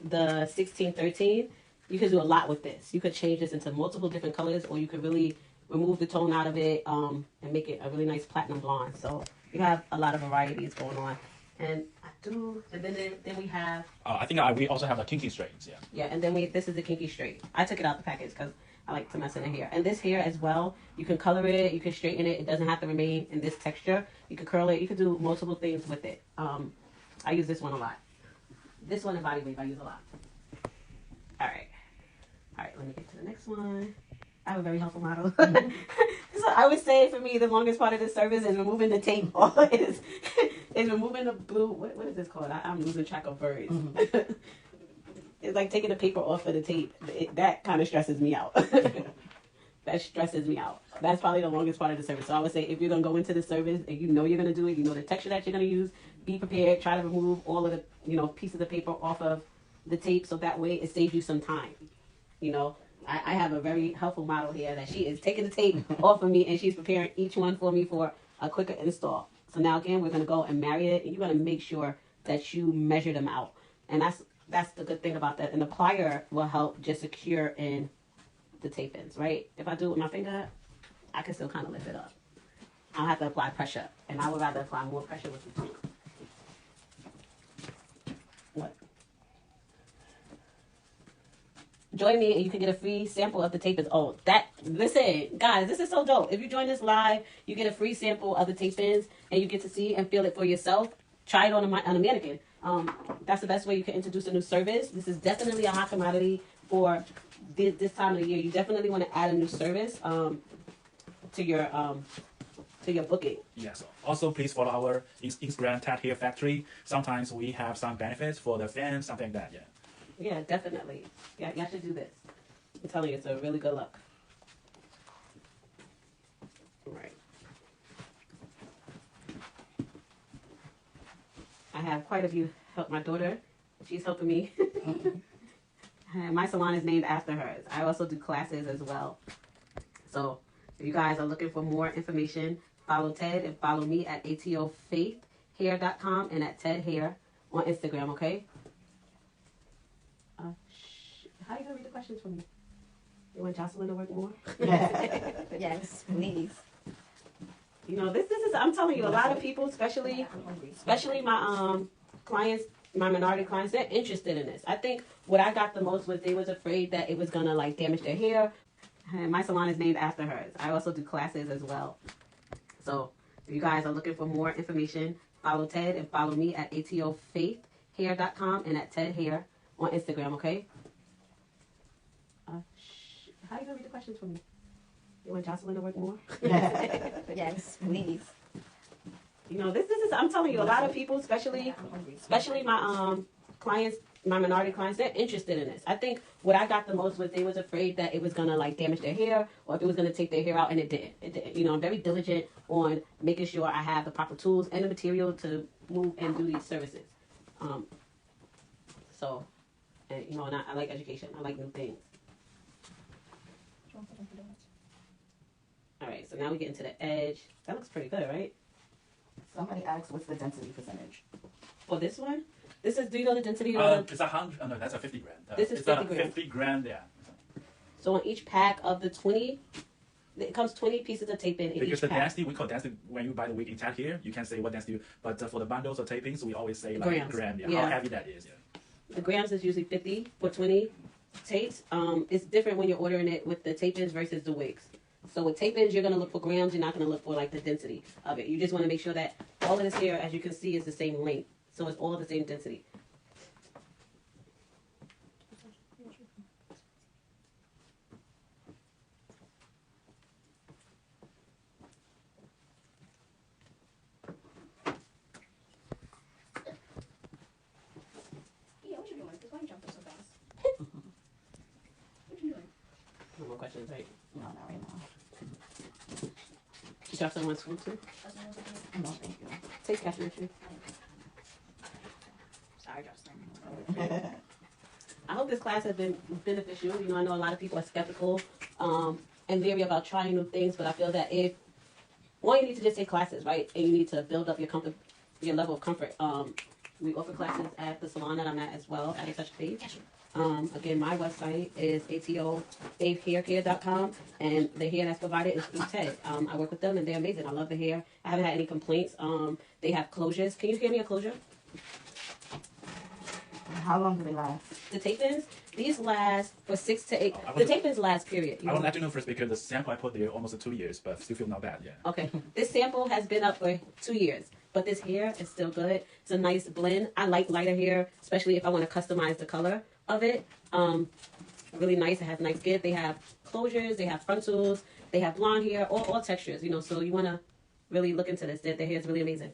Speaker 1: the 1613. You can do a lot with this. You could change this into multiple different colors, or you could really remove the tone out of it and make it a really nice platinum blonde. So you have a lot of varieties going on. And then we have...
Speaker 2: I think we also have the kinky straights, yeah.
Speaker 1: Yeah, and then this is the kinky straight. I took it out the package because I like to mess in the hair. And this hair as well, you can color it, you can straighten it. It doesn't have to remain in this texture. You can curl it. You can do multiple things with it. I use this one a lot. This one in body wave I use a lot. All right, let me get to the next one. I have a very helpful model. So I would say for me, the longest part of this service is removing the tape. is removing the blue, what is this called? I'm losing track of words. Mm-hmm. It's like taking the paper off of the tape. That kind of stresses me out. That stresses me out. That's probably the longest part of the service. So I would say if you're going to go into the service and you know you're going to do it, you know the texture that you're going to use, be prepared. Try to remove all of the pieces of paper off of the tape so that way it saves you some time. I have a very helpful model here that she is taking the tape off of me and she's preparing each one for me for a quicker install. So now again, we're going to go and marry it, and you're going to make sure that you measure them out. And that's the good thing about that. And the plier will help just secure in the tape ins, right? If I do it with my finger, I can still kind of lift it up. I'll have to apply pressure, and I would rather apply more pressure with the tool. What? Join me and you can get a free sample of the tape-ins. Oh, listen, guys, this is so dope. If you join this live, you get a free sample of the tape-ins and you get to see and feel it for yourself. Try it on a mannequin. That's the best way you can introduce a new service. This is definitely a hot commodity for this time of the year. You definitely want to add a new service to your booking.
Speaker 2: Yes. Also, please follow our Instagram TedHair Factory. Sometimes we have some benefits for the fans, something like that. Yeah.
Speaker 1: Yeah, definitely. Yeah, y'all should do this. I'm telling you, it's a really good look. All right. I have quite a few help my daughter. She's helping me. My salon is named after hers. I also do classes as well. So if you guys are looking for more information, follow Ted and follow me at atofaithhair.com and at TedHair on Instagram, okay? How are you going to read the questions for me? You want Jocelyn to work more?
Speaker 4: Yes, please.
Speaker 1: You know, this is, I'm telling you, a lot of people, especially my clients, my minority clients, they're interested in this. I think what I got the most was they was afraid that it was going to like damage their hair. My salon is named after hers. I also do classes as well. So if you guys are looking for more information, follow Ted and follow me at atofaithhair.com and at TedHair on Instagram, okay? How are you going to read the questions for me? You want Jocelyn to work more?
Speaker 4: Yes, please.
Speaker 1: You know, this is, I'm telling you, a lot of people, especially my clients, my minority clients, they're interested in this. I think what I got the most was they was afraid that it was going to like damage their hair or if it was going to take their hair out, and it didn't. It didn't. You know, I'm very diligent on making sure I have the proper tools and the material to move and do these services. So, and you know, and I like education. I like new things. All right, so now we get into the edge. That looks pretty good, right?
Speaker 3: Somebody asked, what's the density percentage?
Speaker 1: For this one, this is, do you know the density of
Speaker 2: It's 100. Oh, no, that's a 50 grand.
Speaker 1: This is
Speaker 2: it's
Speaker 1: 50
Speaker 2: a
Speaker 1: grand.
Speaker 2: 50 grand. Yeah.
Speaker 1: So on each pack of the 20, it comes 20 pieces of tape in
Speaker 2: Because
Speaker 1: each
Speaker 2: the
Speaker 1: pack.
Speaker 2: density, we call density when you buy the wig in TedHair, you can say what density, but for the bundles or tapings, we always say like
Speaker 1: Grams.
Speaker 2: gram, yeah,
Speaker 1: Yeah.
Speaker 2: how heavy that is. Yeah.
Speaker 1: The grams is usually 50 for 20 tapes. It's different when you're ordering it with the tape-ins versus the wigs. So with tape-ins, you're going to look for grams. You're not going to look for like the density of it. You just want to make sure that all of this hair, as you can see, is the same length. So it's all the same density.
Speaker 4: Yeah, what you doing? Why you jumping so fast? What you doing?
Speaker 1: No more questions, right?
Speaker 3: No, not right now.
Speaker 1: You got someone swoop too?
Speaker 3: No, thank you.
Speaker 1: Take cashew tree.
Speaker 4: Sorry, Justin.
Speaker 1: I hope this class has been beneficial. You know, I know a lot of people are skeptical and leery about trying new things, but I feel that if one, you need to just take classes, right? And you need to build up your comfort, your level of comfort. We offer classes at the salon that I'm at as well, at Touch Faith. Again, my website is atofaithhaircare.com, and the hair that's provided is through Ted. I work with them, and they're amazing. I love the hair. I haven't had any complaints. They have closures. Can you hear me a closure?
Speaker 3: How long do they last?
Speaker 1: The tape-ins, these last for 6 to 8.
Speaker 2: I
Speaker 1: The
Speaker 2: would-
Speaker 1: tape-ins last, period.
Speaker 2: I would let you know first because the sample I put there almost 2 years, but still feel not bad. Yeah.
Speaker 1: Okay, this sample has been up for 2 years, but this hair is still good. It's a nice blend. I like lighter hair, especially if I want to customize the color of it. Really nice. It has nice give. They have closures. They have frontals. They have blonde hair. All textures. You know, so you want to really look into this. Their hair is really amazing.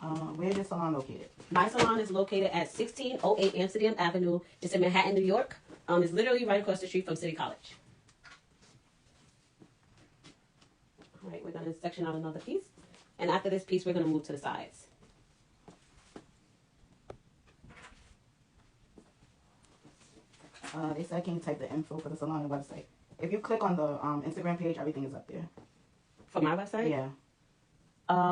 Speaker 3: Where is your salon located?
Speaker 1: My salon is located at 1608 Amsterdam Avenue. It's in Manhattan, New York. It's literally right across the street from City College. All right, we're going to section out another piece. And after this piece, we're going to move to the sides.
Speaker 3: They said, can you type the info for the salon and website? If you click on the Instagram page, everything is up there.
Speaker 1: For my website?
Speaker 3: Yeah.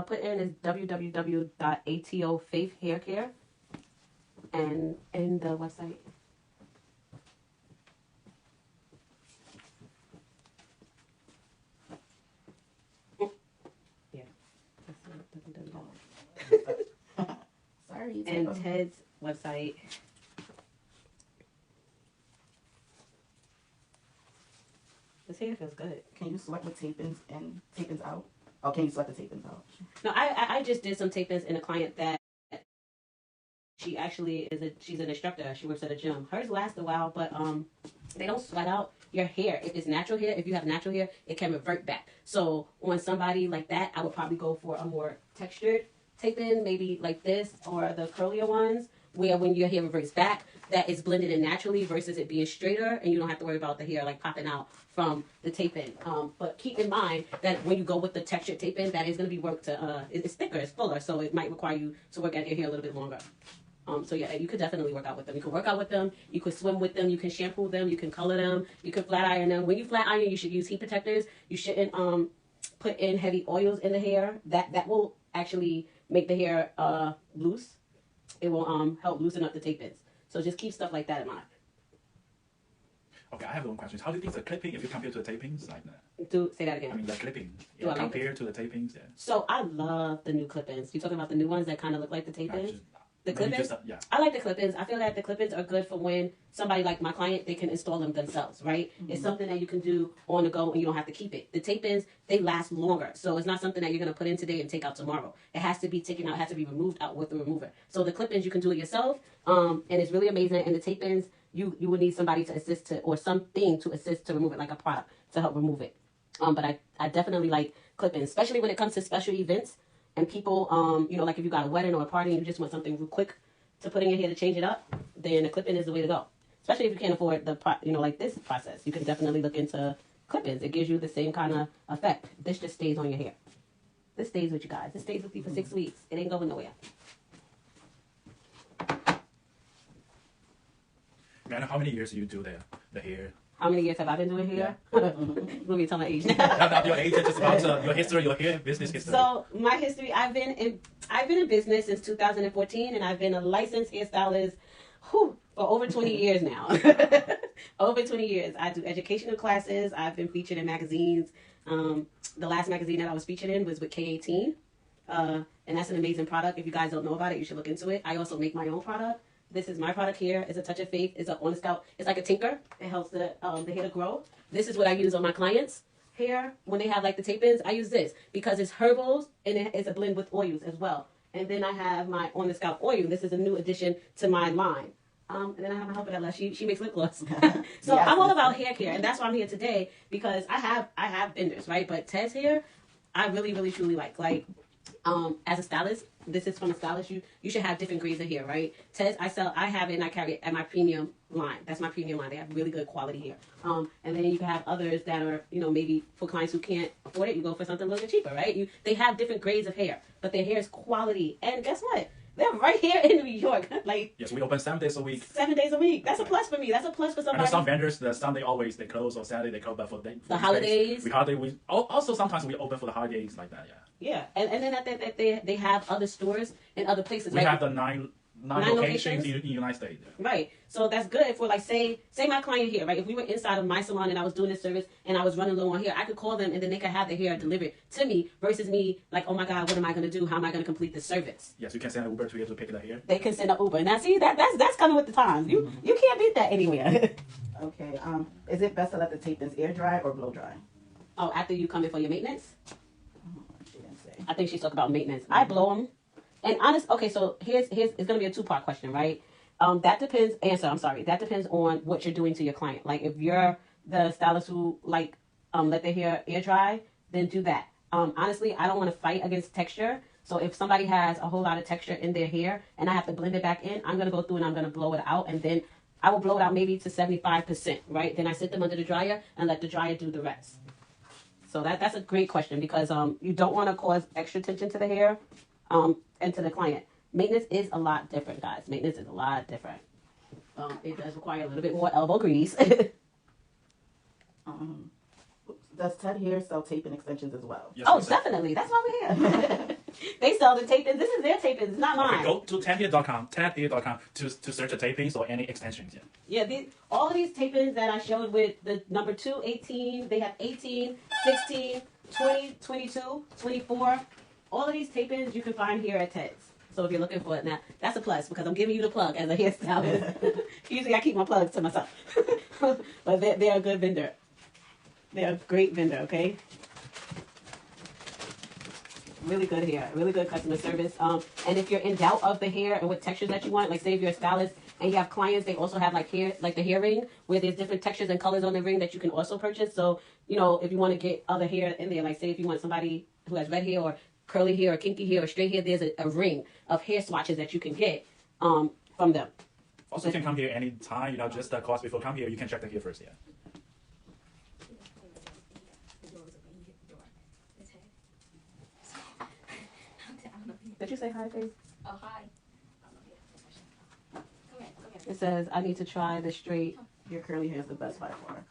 Speaker 1: Put in is www.atofaithhaircare and in the website. Yeah.
Speaker 3: Sorry.
Speaker 1: And
Speaker 3: typo.
Speaker 1: Ted's website. This hair feels good.
Speaker 3: Can you sweat with tape-ins and tape-ins out? Oh, can you sweat the tape-ins out?
Speaker 1: No, I just did some tape-ins in a client that she actually she's an instructor. She works at a gym. Hers last a while, but they don't sweat out your hair. If it's natural hair, if you have natural hair, it can revert back. So on somebody like that, I would probably go for a more textured tape-in, maybe like this or the curlier ones, where when your hair reverts back, that is blended in naturally versus it being straighter, and you don't have to worry about the hair like popping out from the tape-in. But keep in mind that when you go with the textured tape-in, that is going to be worked to, it's thicker, it's fuller, so it might require you to work at your hair a little bit longer. So yeah, you could definitely work out with them. You can work out with them, you can swim with them, you can shampoo them, you can color them, you can flat iron them. When you flat iron, you should use heat protectors. You shouldn't put in heavy oils in the hair. That will actually make the hair loose. It will help loosen up the tape-ins. So just keep stuff like that in mind.
Speaker 2: Okay, I have one question. How do you think the clipping, if you compare to the tapings, like that?
Speaker 1: Say that again.
Speaker 2: I mean, the clipping,
Speaker 1: Do I like
Speaker 2: compared to the tapings, yeah.
Speaker 1: So I love the new clip-ins. You talking about the new ones that kind of look like the tape-ins? The clip-ins?
Speaker 2: Yeah.
Speaker 1: I like the clip-ins. I feel that the clip-ins are good for when somebody like my client, they can install them themselves, right? Mm-hmm. It's something that you can do on the go and you don't have to keep it. The tape-ins, they last longer. So it's not something that you're going to put in today and take out tomorrow. It has to be taken out, it has to be removed out with the remover. So the clip-ins, you can do it yourself, and it's really amazing. And the tape-ins, you would need somebody to assist to, or something to assist to remove it, like a product to help remove it. But I definitely like clip-ins, especially when it comes to special events. And people, like if you got a wedding or a party and you just want something real quick to put in your hair to change it up, then the clip-in is the way to go. Especially if you can't afford like this process. You can definitely look into clip-ins. It gives you the same kind of effect. This just stays on your hair. This stays with you guys. This stays with you for 6 weeks. It ain't going nowhere.
Speaker 2: Man, how many years do you do the hair?
Speaker 1: How many years have I been doing hair? Let me tell my age now.
Speaker 2: Not your age, just about your history, your hair business history.
Speaker 1: So my history, I've been in business since 2014, and I've been a licensed hairstylist for over 20 years now. Over 20 years. I do educational classes. I've been featured in magazines. The last magazine that I was featured in was with K18, and that's an amazing product. If you guys don't know about it, you should look into it. I also make my own product. This is my product here. It's a touch of faith. It's on the scalp. It's like a tinker. It helps the hair to grow. This is what I use on my clients' hair when they have like the tape-ins. I use this because it's herbals and it's a blend with oils as well. And then I have my on the scalp oil. This is a new addition to my line. And then I have my helper that loves. She makes lip gloss. So yes. I'm all about hair care, and that's why I'm here today, because I have vendors, right? But Ted's hair, I really, really, truly like. As a stylist, this is from a stylist. You should have different grades of hair, right? Ted's, I have it and I carry it at my premium line. That's my premium line. They have really good quality hair. And then you can have others that are, maybe for clients who can't afford it, you go for something a little bit cheaper, right? They have different grades of hair, but their hair is quality. And guess what? They're right here in New York.
Speaker 2: Yes, we open 7 days a week.
Speaker 1: 7 days a week. That's a plus for me. That's a plus for somebody.
Speaker 2: And some vendors, the Sunday always they close, or Saturday they close, but for
Speaker 1: the holidays.
Speaker 2: Also sometimes we open for the holidays like that.
Speaker 1: Yeah, and then that they have other stores in other places.
Speaker 2: We have the nine locations in the United States.
Speaker 1: Right. So that's good for say my client here, right? If we were inside of my salon and I was doing this service and I was running low on hair, I could call them and then they could have the hair delivered to me versus me like, oh my God, what am I going to do? How am I going to complete this service?
Speaker 2: Yes, you can send an Uber to you to pick the hair.
Speaker 1: They can send an Uber. Now see, that's coming with the times. You can't beat that anywhere.
Speaker 3: Okay. Is it best to let the tape-ins air dry or blow dry?
Speaker 1: Oh, after you come in for your maintenance?
Speaker 3: She didn't say.
Speaker 1: I think she's talking about maintenance. I blow them. And okay, so here's it's going to be a 2-part question, right? That depends on what you're doing to your client. Like if you're the stylist who let their hair air dry, then do that. Honestly, I don't want to fight against texture. So if somebody has a whole lot of texture in their hair and I have to blend it back in, I'm going to go through and I'm going to blow it out, and then I will blow it out maybe to 75%, right? Then I sit them under the dryer and let the dryer do the rest. So that's a great question, because you don't want to cause extra tension to the hair and to the client. Maintenance is a lot different, guys. Maintenance is a lot different. It does require a little bit more elbow grease.
Speaker 3: Does TedHair sell tape and extensions as well?
Speaker 1: Yes, oh, definitely. That's why we're here. They sell the tape-ins. This is their tape-ins. It's not mine.
Speaker 2: Okay, go to TedHair.com to search the tapings or any extensions.
Speaker 1: Yeah, all of these tape-ins that I showed with the number 2, 18, they have 18, 16, 20, 22, 24. all of these tape-ins you can find here at Ted's. So if you're looking for it now, that's a plus because I'm giving you the plug as a hairstylist. Usually I keep my plugs to myself. But they're a good vendor. They're a great vendor, okay? Really good hair, really good customer service. And if you're in doubt of the hair and what textures that you want, like say if you're a stylist and you have clients, they also have like hair, like the hair ring, where there's different textures and colors on the ring that you can also purchase. So, you know, if you want to get other hair in there, like say if you want somebody who has red hair or curly hair or kinky hair or straight hair, there's a ring of hair swatches that you can get from them.
Speaker 2: Also, you can come here anytime, you know, just the cost before come here, you can check the hair first, yeah.
Speaker 1: Did you say hi, Faith?
Speaker 4: Oh, hi. Come here, come here.
Speaker 1: It says, I need to try the straight.
Speaker 3: Your curly hair is the best by far.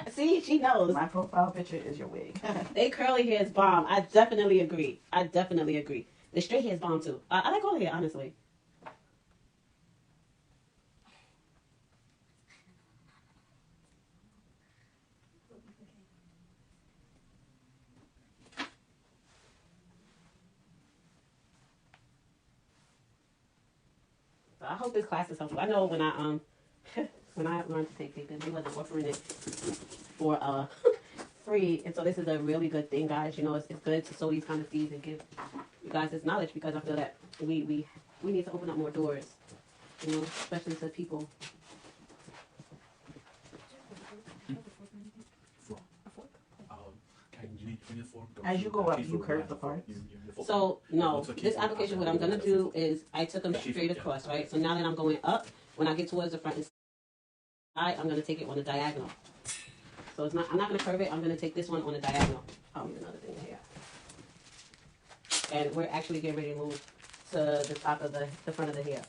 Speaker 1: See, she knows.
Speaker 3: My profile picture is your wig.
Speaker 1: They curly hair is bomb. I definitely agree. I definitely agree. The straight hair is bomb too. I like all hair, honestly. So I hope this class is helpful. I know when I when I learned to take tape, they wasn't offering it for free, and so this is a really good thing, guys. You know, it's good to sow these kind of seeds and give you guys this knowledge because I feel that we need to open up more doors, you know, especially to people.
Speaker 3: As you go up, you curve the parts.
Speaker 1: So no, this application, what I'm gonna do is I took them straight across, right? So now that I'm going up, when I get towards the front and side, I'm gonna take it on the diagonal. So it's not, I'm not gonna curve it. I'm gonna take this one on the diagonal. Another thing here. And we're actually getting ready to move to the top of the front of the hair.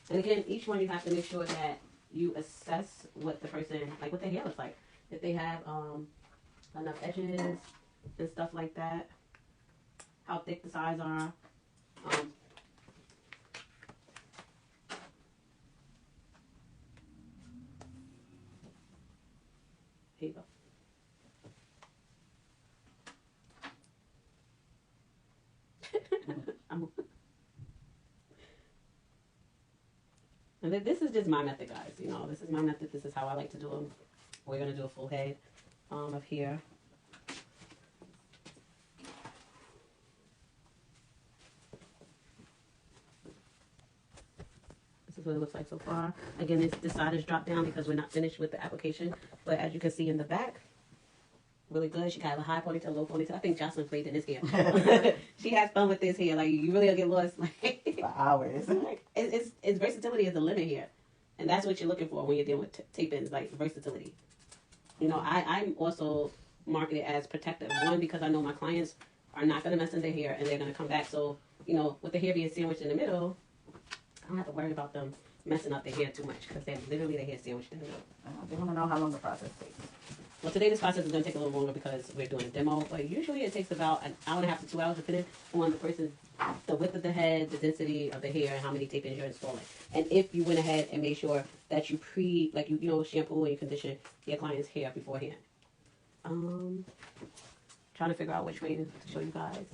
Speaker 1: And again, each one you have to make sure that you assess what the person, like what their hair looks like. If they have enough edges and stuff like that, how thick the sides are. Here you go. And this is just my method, guys. You know, this is my method. This is how I like to do them. We're going to do a full head of hair. This is what it looks like so far. Again, this side is dropped down because we're not finished with the application. But as you can see in the back, really good. She got a high ponytail, low ponytail. I think Jocelyn played in this hair. She has fun with this hair. Like, you really get lost. Like,
Speaker 3: For hours.
Speaker 1: It's versatility is the limit here. And that's what you're looking for when you're dealing with tape-ins, like versatility. You know, I'm also marketed as protective. One, because I know my clients are not going to mess in their hair and they're going to come back. So, you know, with the hair being sandwiched in the middle, I don't have to worry about them messing up their hair too much because they're literally their hair sandwiched in the middle.
Speaker 3: They want to know how long the process takes.
Speaker 1: Well, today this process is going to take a little longer because we're doing a demo, but usually it takes about an hour and a half to 2 hours, depending on the person's, the width of the head, the density of the hair, and how many tape-ins you're installing. And if you went ahead and made sure that you shampoo and you condition your client's hair beforehand. Trying to figure out which way to show you guys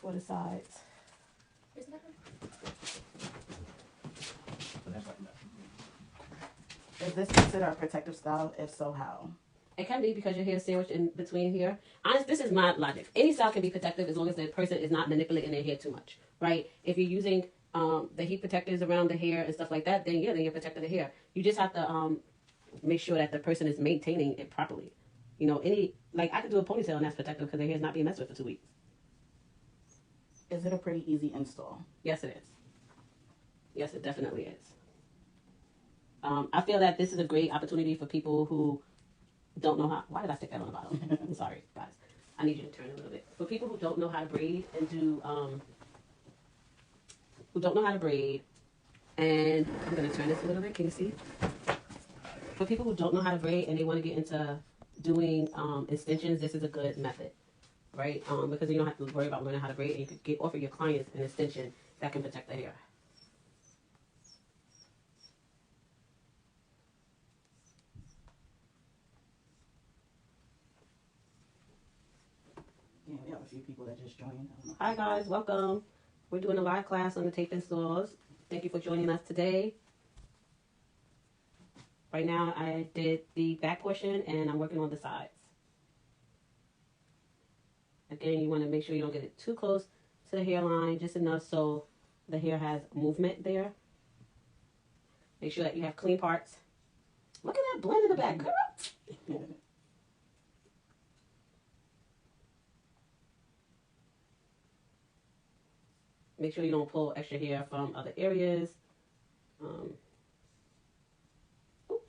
Speaker 1: for the sides.
Speaker 3: Is this considered a protective style? If so, how?
Speaker 1: It can be because your hair is sandwiched in between here. Honestly, this is my logic. Any style can be protective as long as the person is not manipulating their hair too much, right? If you're using the heat protectors around the hair and stuff like that, then yeah, then you're protecting the hair. You just have to make sure that the person is maintaining it properly. You know, I could do a ponytail and that's protective because their hair's not being messed with for 2 weeks.
Speaker 3: Is it a pretty easy install?
Speaker 1: Yes, it is. Yes, it definitely is. I feel that this is a great opportunity for people who don't know how. Why did I stick that on the bottom? I'm sorry, guys. I need you to turn a little bit. For people who don't know how to braid and and I'm gonna turn this a little bit. Can you see? For people who don't know how to braid and they want to get into doing extensions, this is a good method, right? Because you don't have to worry about learning how to braid, and you can offer your clients an extension that can protect the hair.
Speaker 3: people that just joined. I don't know.
Speaker 1: Hi guys, welcome. We're doing a live class on the tape installs. Thank you for joining us today. Right now I did the back portion and I'm working on the sides. Again, you want to make sure you don't get it too close to the hairline, just enough so the hair has movement there. Make sure that you have clean parts. Look at that blend in the back, girl. Make sure you don't pull extra hair from other areas. Oops,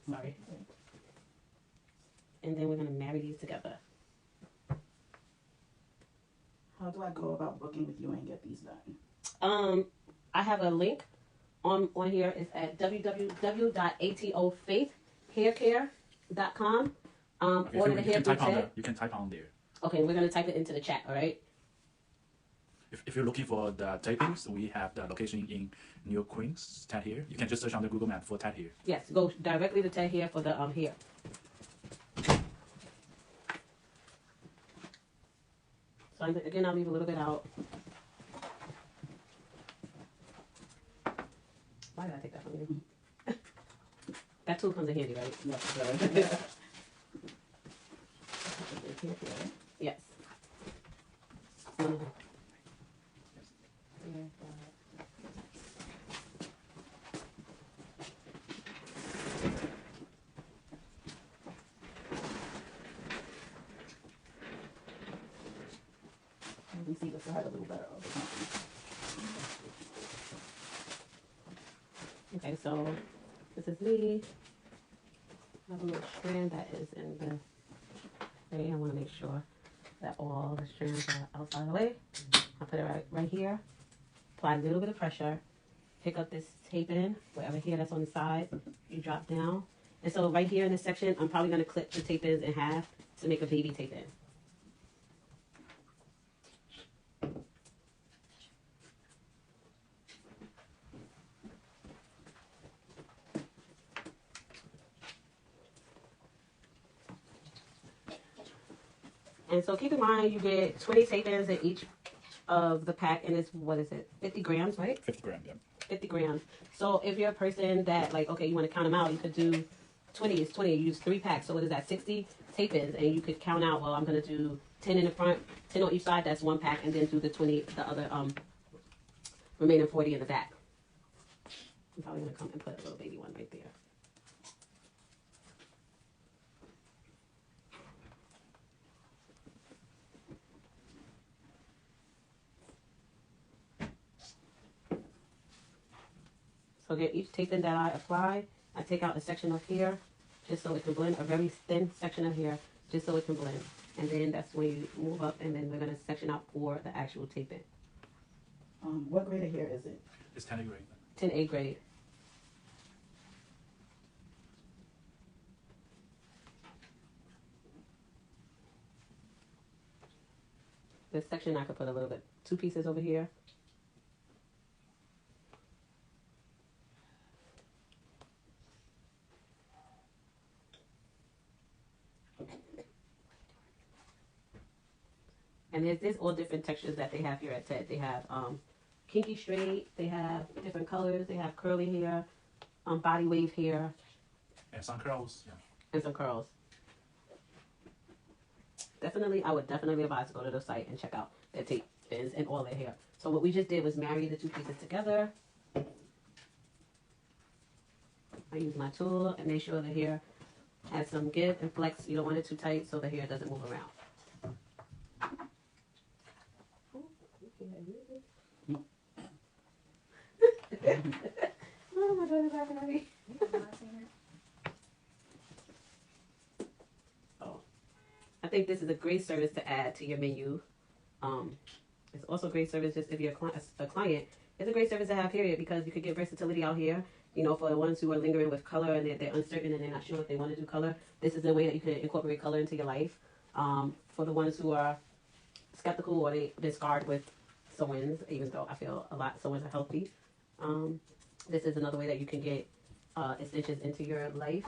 Speaker 1: sorry. And then we're going to marry these together.
Speaker 3: How do I go about booking with you and get these done?
Speaker 1: I have a link on here. It's at www.atofaithhaircare.com. Order the hair through Ted.
Speaker 2: You can type on there.
Speaker 1: Okay, we're going to type it into the chat, all right?
Speaker 2: If you're looking for the tapings, we have the location in New Queens, TedHair. You can just search on the Google map for TedHair.
Speaker 1: Yes, go directly to TedHair for the hair. So again, I'll leave a little bit out. Why did I take that from you? That tool comes in handy, right?
Speaker 3: Yes,
Speaker 1: Yes.
Speaker 3: We see the side a little better.
Speaker 1: Okay, so this is me. I have a little strand that is in the way. I want to make sure that all the strands are outside of the way. I'll put it right here. Apply a little bit of pressure. Pick up this tape in, whatever hair that's on the side, you drop down. And so right here in this section, I'm probably going to clip the tape ins in half to make a baby tape in. And so keep in mind, you get 20 tape-ins in each of the pack, and it's, what is it, 50 grams, right?
Speaker 2: 50 grams, yeah.
Speaker 1: 50 grams. So if you're a person that, like, okay, you want to count them out, you could do 20 is 20. You use 3 packs. So what is that, 60 tape-ins? And you could count out, well, I'm going to do 10 in the front, 10 on each side, that's 1 pack, and then do the 20, the other remaining 40 in the back. I'm probably going to come and put a little baby one right there. So again, each tape-in that I apply, I take out a section of hair just so it can blend, a very thin section of hair just so it can blend. And then that's when you move up, and then we're going to section out for the actual tape-in.
Speaker 3: What grade of hair is it?
Speaker 2: It's 10 grade.
Speaker 1: 10A grade. This section I could put a little bit, 2 pieces over here. And there's all different textures that they have here at TED. They have kinky straight, they have different colors, they have curly hair, body wave hair.
Speaker 2: And some curls, yeah.
Speaker 1: And some curls. Definitely, I would definitely advise to go to the site and check out their tape ins and all their hair. So what we just did was marry the 2 pieces together. I use my tool and make sure the hair has some give and flex. You don't want it too tight so the hair doesn't move around. Oh, my daughter's laughing at me. Oh, I think this is a great service to add to your menu. It's also a great service just if you're a client. It's a great service to have, period, because you could get versatility out here. You know, for the ones who are lingering with color and they're uncertain and they're not sure if they want to do color, this is a way that you can incorporate color into your life. For the ones who are skeptical or they've been scarred with sew-ins, even though I feel a lot of sew-ins are healthy, this is another way that you can get extensions into your life.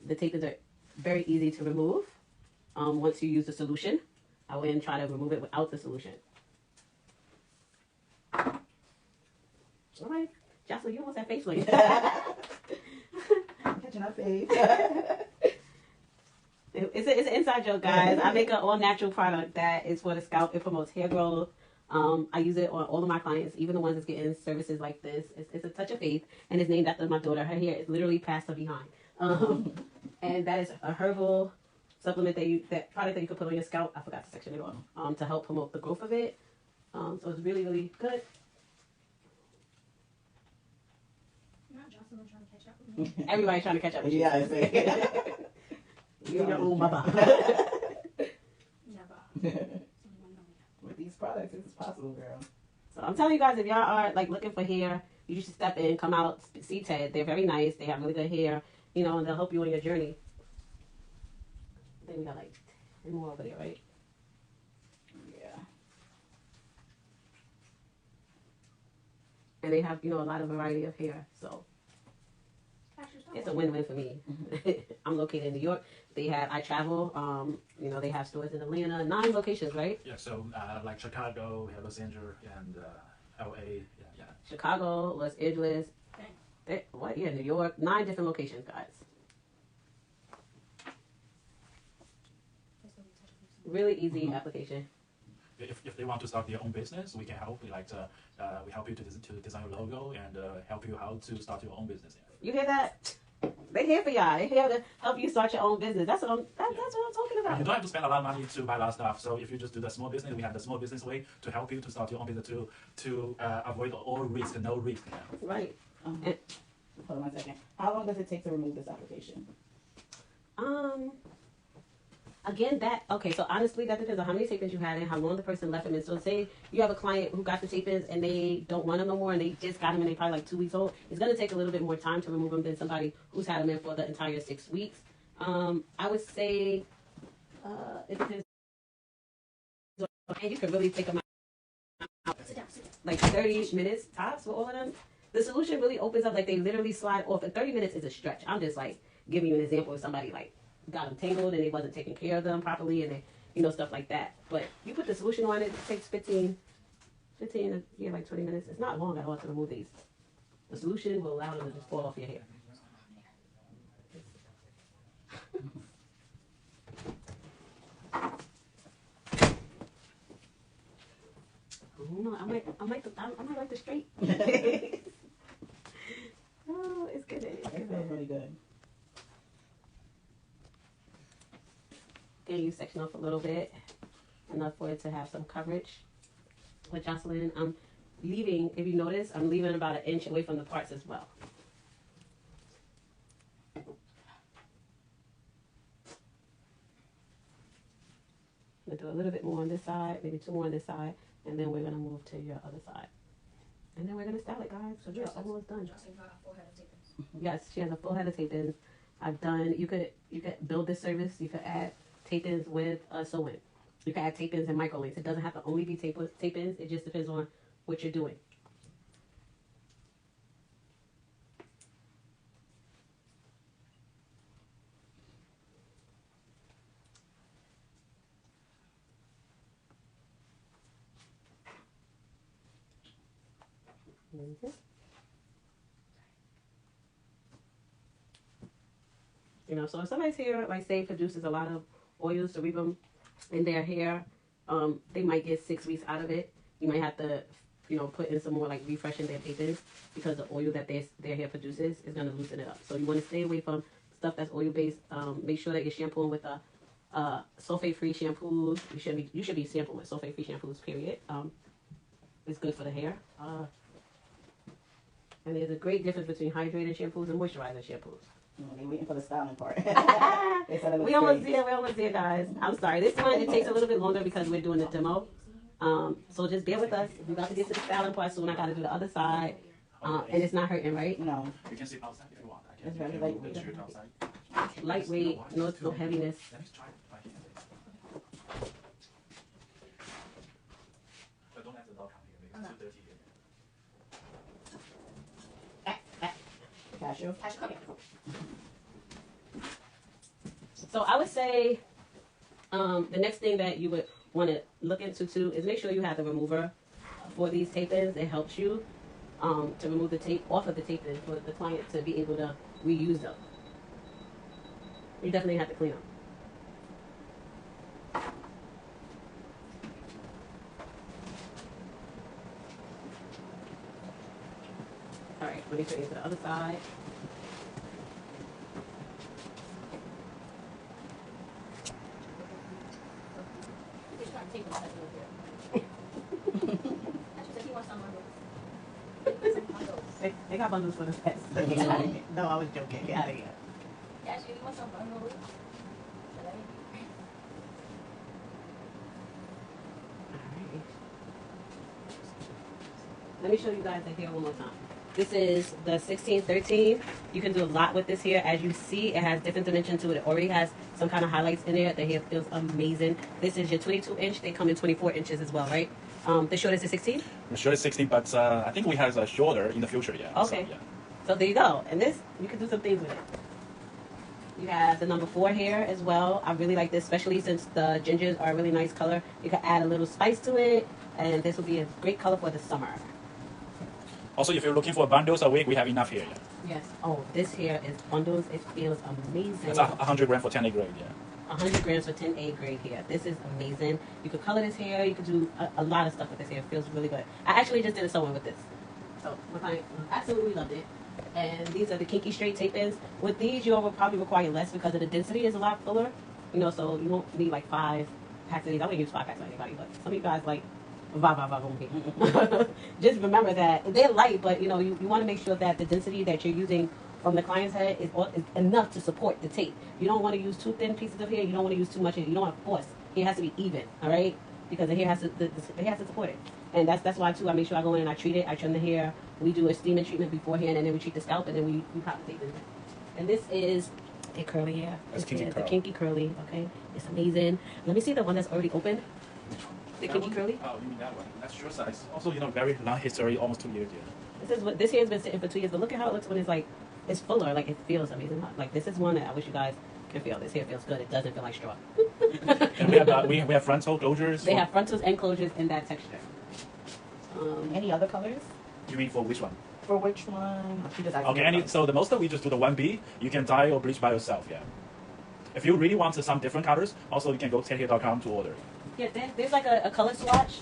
Speaker 1: The tape-ins are very easy to remove once you use the solution. I wouldn't try to remove it without the solution. All right, Jocelyn, you almost have face like
Speaker 3: Catching our face.
Speaker 1: It's an inside joke, guys. I make an all natural product that is for the scalp. It promotes hair growth. I use it on all of my clients, even the ones that's getting services like this. It's a touch of faith, and it's named after my daughter. Her hair is literally past her behind. And that is a herbal supplement that product that you can put on your scalp. I forgot to section it off. To help promote the growth of it. So it's really, really good.
Speaker 4: Not Jocelyn trying to catch up with me.
Speaker 1: Everybody's trying to catch up with you.
Speaker 3: Yeah, I see.
Speaker 1: You're your own mother.
Speaker 4: Never.
Speaker 3: With these products, it's possible, girl.
Speaker 1: So I'm telling you guys, if y'all are like looking for hair, you should step in, come out, see Ted. They're very nice. They have really good hair, you know, and they'll help you on your journey. I think we got like 10 more over there, right?
Speaker 3: Yeah.
Speaker 1: And they have, you know, a lot of variety of hair. So it's a win-win for me. I'm located in New York. I travel, you know, they have stores in Atlanta, 9 locations, right?
Speaker 2: Yeah, so like Chicago, we have Los Angeles, and LA. Yeah.
Speaker 1: Chicago, Los Angeles, New York, 9 different locations, guys. Really easy application.
Speaker 2: If they want to start their own business, we can help. We help you to design your logo and help you how to start your own business.
Speaker 1: You hear that? They're here for y'all. They're here to help you start your own business. That's what I'm talking
Speaker 2: And
Speaker 1: about.
Speaker 2: you don't have to spend a lot of money to buy a lot of stuff. So if you just do the small business, we have the small business way to help you to start your own business to avoid all risk, no risk.
Speaker 1: Right.
Speaker 3: Hold on 1 second. How long does it take to remove this application?
Speaker 1: Again, so honestly, that depends on how many tape-ins you had and how long the person left them in. So say you have a client who got the tape-ins and they don't want them no more and they just got them and they probably like 2 weeks old. It's going to take a little bit more time to remove them than somebody who's had them in for the entire 6 weeks. I would say it depends. And you can really take them out like 30 minutes tops with all of them. The solution really opens up, like they literally slide off. And 30 minutes is a stretch. I'm just like giving you an example of somebody like got them tangled and they wasn't taking care of them properly and they, you know, stuff like that. But you put the solution on it, it takes 15 like 20 minutes. It's not long at all to remove these. The solution will allow them to just fall off your hair. No, I might like the straight. Oh, it's good.
Speaker 3: It feels really good.
Speaker 1: Then you section off a little bit, enough for it to have some coverage. With Jocelyn, I'm leaving, if you notice, I'm leaving about 1 inch away from the parts as well. I'm gonna do a little bit more on this side, maybe 2 more on this side, and then we're gonna move to your other side. And then we're gonna style it, guys, so we're almost done.
Speaker 4: Jocelyn got a full head of tape-ins.
Speaker 1: Yes, she has a full head of tape-ins. I've done, you could build this service, you could add tape-ins with sewing. You can add tape-ins and microlinks. It doesn't have to only be tape-ins. It just depends on what you're doing. Mm-hmm. You know, so if somebody's hair, like say, produces a lot of oils, cerebrum in their hair, they might get 6 weeks out of it. You might have to, you know, put in some more like refreshing their tape-ins because the oil that their hair produces is going to loosen it up. So you want to stay away from stuff that's oil-based. Make sure that you're shampooing with sulfate-free shampoos. You should be shampooing with sulfate-free shampoos, period. It's good for the hair. And there's a great difference between hydrated shampoos and moisturizing shampoos.
Speaker 3: They're waiting for the styling part.
Speaker 1: We almost there, guys. I'm sorry. This one, it takes a little bit longer because we're doing the demo. So just bear with us. We're about to get to the styling part soon. I got to do the other side. And it's not hurting, right?
Speaker 3: No.
Speaker 2: You can sit outside if you want.
Speaker 3: It's very
Speaker 2: lightweight.
Speaker 3: lightweight.
Speaker 1: Lightweight, no heaviness.
Speaker 2: Let me try it by hand. But don't let the dog come here because it's too dirty here.
Speaker 3: Cashew.
Speaker 4: Cashew, come here.
Speaker 1: So I would say the next thing that you would want to look into too is make sure you have the remover for these tape-ins. It helps you to remove the tape off of the tape-ins for the client to be able to reuse them. You definitely have to clean them. All right, let me turn you to the other side. They got bundles for the pets. No, I was joking. Get out of here.
Speaker 4: Actually, you want some bundles?
Speaker 1: Let me show you guys the hair one more time. This is the 1613. You can do a lot with this hair. As you see, it has different dimension to it. It already has some kind of highlights in there. The hair feels amazing. This is your 22 inch. They come in 24 inches as well, right? The shortest is 16?
Speaker 2: The short is 16, but I think we have a shorter in the future, yeah.
Speaker 1: Okay.
Speaker 2: So, yeah.
Speaker 1: So there you go. And this, you can do some things with it. You have the number 4 hair as well. I really like this, especially since the gingers are a really nice color. You can add a little spice to it, and this will be a great color for the summer.
Speaker 2: Also, if you're looking for bundles a week, we have enough here, yeah.
Speaker 1: Yes. Oh, this hair is bundles. It feels amazing.
Speaker 2: It's 100 grams for 10A grade, yeah.
Speaker 1: 100 grams for 10A grade hair. This is amazing. You could color this hair. You could do a lot of stuff with this hair. It feels really good. I actually just did a sewing with this. So my client absolutely loved it. And these are the kinky straight tape-ins. With these, you'll probably require less because of the density is a lot fuller. You know, so you won't need like 5 packs of these. I wouldn't use 5 packs on anybody, but some of you guys like just remember that they're light, but you know, you want to make sure that the density that you're using from the client's head is enough to support the tape. You don't want to use too thin pieces of hair. You don't want to use too much hair. You don't want to force. It has to be even, all right? Because the hair has to the hair has to support it. And that's why too I make sure I go in and I treat it. I trim the hair. We do a steaming treatment beforehand, and then we treat the scalp, and then we pop the tape in. And this is a curly hair.
Speaker 2: That's kinky
Speaker 1: the
Speaker 2: curl.
Speaker 1: kinky curly. Okay, it's amazing. Let me see the one that's already open. The
Speaker 2: That
Speaker 1: kinky
Speaker 2: one?
Speaker 1: curly.
Speaker 2: Oh, you mean that one? That's short size. Also, you know, very long history, almost 2 years, yeah.
Speaker 1: This hair has been sitting for 2 years, but look at how it looks when it's like it's fuller. Like it feels amazing. Like this is one that I wish you guys can feel. This hair feels good. It doesn't feel like straw.
Speaker 2: And we have we have frontal closures.
Speaker 1: They have frontals and closures in that texture.
Speaker 3: Any other colors?
Speaker 2: You mean for which one?
Speaker 3: For which one? She just asked me
Speaker 2: Okay,
Speaker 3: about-
Speaker 2: so the most of we just do the 1B. You can dye or bleach by yourself, yeah. If you really want some different colors, also you can go to TedHair.com to order.
Speaker 1: Yeah, there's like a color swatch.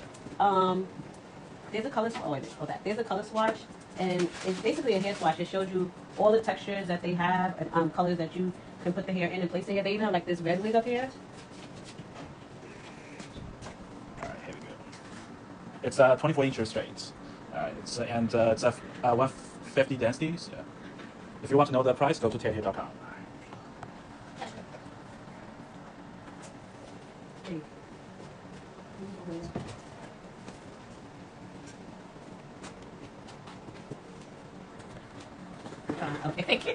Speaker 1: There's a color swatch. Oh, wait, hold that. There's a color swatch, and it's basically a hair swatch. It shows you all the textures that they have and colors that you can put the hair in and place the hair. They even have like this red wig up here.
Speaker 2: All right, here we go. It's 24 inches straight. It's it's 150 densities. Yeah. If you want to know the price, go to TedHair.com.
Speaker 1: Okay, thank you.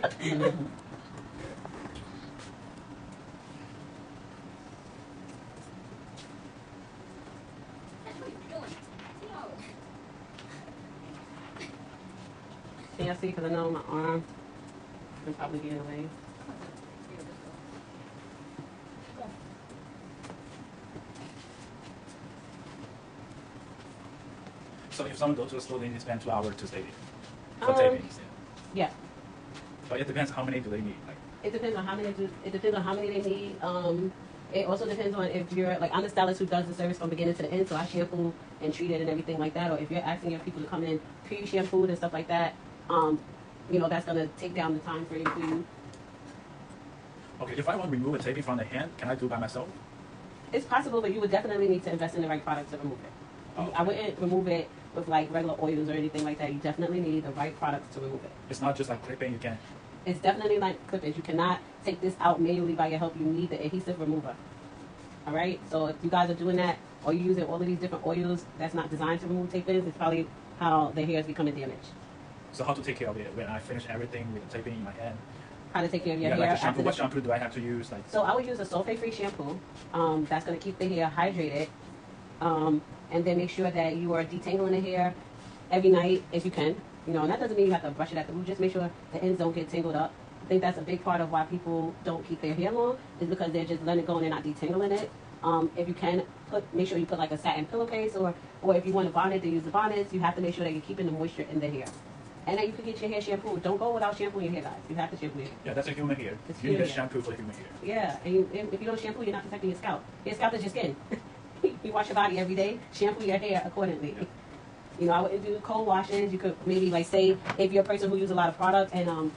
Speaker 1: Can y'all see? Because I know my arm can probably get in the way.
Speaker 2: So if someone goes to a store, they need to spend 2 hours to stay there for
Speaker 1: Um,
Speaker 2: tapings. Yeah.
Speaker 1: Yeah.
Speaker 2: But it depends how many do they need. Like,
Speaker 1: It depends on how many. It depends on how many they need. It also depends on if you're like I'm the stylist who does the service from beginning to the end, so I shampoo and treat it and everything like that. Or if you're asking your people to come in pre-shampooed and stuff like that, you know that's gonna take down the time frame for you.
Speaker 2: okay, if I want to remove a taping from the hand, can I do it by myself?
Speaker 1: It's possible, but you would definitely need to invest in the right product to remove it.
Speaker 2: Oh,
Speaker 1: I wouldn't remove it with like regular oils or anything like that. You definitely need the right products to remove it.
Speaker 2: It's not just like clipping. You can.
Speaker 1: It's definitely like clippings. You cannot take this out manually by your help. You need the adhesive remover. All right. So if you guys are doing that, or you're using all of these different oils that's not designed to remove tape-ins, it's probably how the hair is becoming damaged.
Speaker 2: So how to take care of it when I finish everything with the taping in my hand?
Speaker 1: How to take care of your
Speaker 2: Yeah,
Speaker 1: hair.
Speaker 2: like the shampoo.
Speaker 1: after
Speaker 2: What
Speaker 1: the-
Speaker 2: shampoo do I have to use? Like.
Speaker 1: So I would use a sulfate-free shampoo. That's going to keep the hair hydrated. And then make sure that you are detangling the hair every night if you can. You know, and that doesn't mean you have to brush it at the root. Just make sure the ends don't get tangled up. I think that's a big part of why people don't keep their hair long is because they're just letting it go and they're not detangling it. If you can make sure you put like a satin pillowcase, or if you want a bonnet, to use the bonnets. You have to make sure that you're keeping the moisture in the hair. And then you can get your hair shampooed. Don't go without shampooing your hair, guys. You have to shampoo your hair.
Speaker 2: Yeah, that's a human hair.
Speaker 1: It's
Speaker 2: You need a
Speaker 1: human hair.
Speaker 2: shampoo for the human hair.
Speaker 1: Yeah, and if you don't shampoo, you're not protecting your scalp. Your scalp is your skin. You wash your body every day. Shampoo your hair accordingly.
Speaker 2: Yeah.
Speaker 1: You know, I wouldn't do cold washes. You could maybe like say if you're a person who uses a lot of product and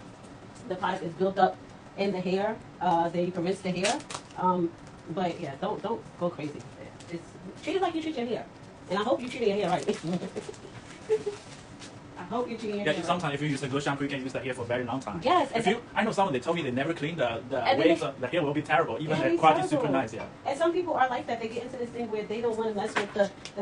Speaker 1: the product is built up in the hair, then you can rinse the hair. But yeah, don't go crazy with it. It's, treat it like you treat your hair, and I hope you treat your hair right. I hope you're treating your
Speaker 2: Yeah,
Speaker 1: hair right.
Speaker 2: sometimes if you use a good shampoo, you can use the hair for a very long time.
Speaker 1: Yes,
Speaker 2: If you, I know someone, they told me they never clean the
Speaker 1: And
Speaker 2: waves,
Speaker 1: then
Speaker 2: the hair will be terrible. Even
Speaker 1: It'll
Speaker 2: the
Speaker 1: be
Speaker 2: quality is super
Speaker 1: terrible.
Speaker 2: nice, yeah.
Speaker 1: And some people are like that. They get into this thing where they don't want to mess with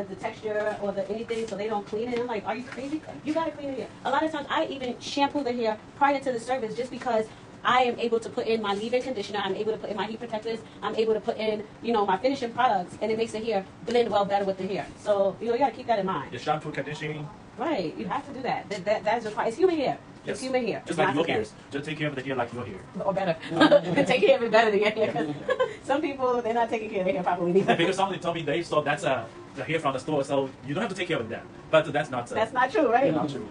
Speaker 1: the texture or the anything, so they don't clean it. I'm like, are you crazy? You gotta clean it. A lot of times, I even shampoo the hair prior to the service just because I am able to put in my leave-in conditioner. I'm able to put in my heat protectors. I'm able to put in, you know, my finishing products, and it makes the hair blend well better with the hair. So you know, you gotta keep that in mind.
Speaker 2: The shampoo, conditioning,
Speaker 1: Right? You have to do that. That's required. It's human hair.
Speaker 2: Yes.
Speaker 1: It's human hair.
Speaker 2: just
Speaker 1: It's
Speaker 2: like
Speaker 1: not
Speaker 2: your
Speaker 1: synthetic.
Speaker 2: hairs. Just take care of the hair like your hair.
Speaker 1: Or better. Take care of it better than your hair. 'Cause some people, they're not taking care of their hair properly
Speaker 2: Yeah,
Speaker 1: neither.
Speaker 2: because someone told me they saw that's the hair from the store, so you don't have to take care of that. But that's not
Speaker 1: That's not true, right?
Speaker 2: not true.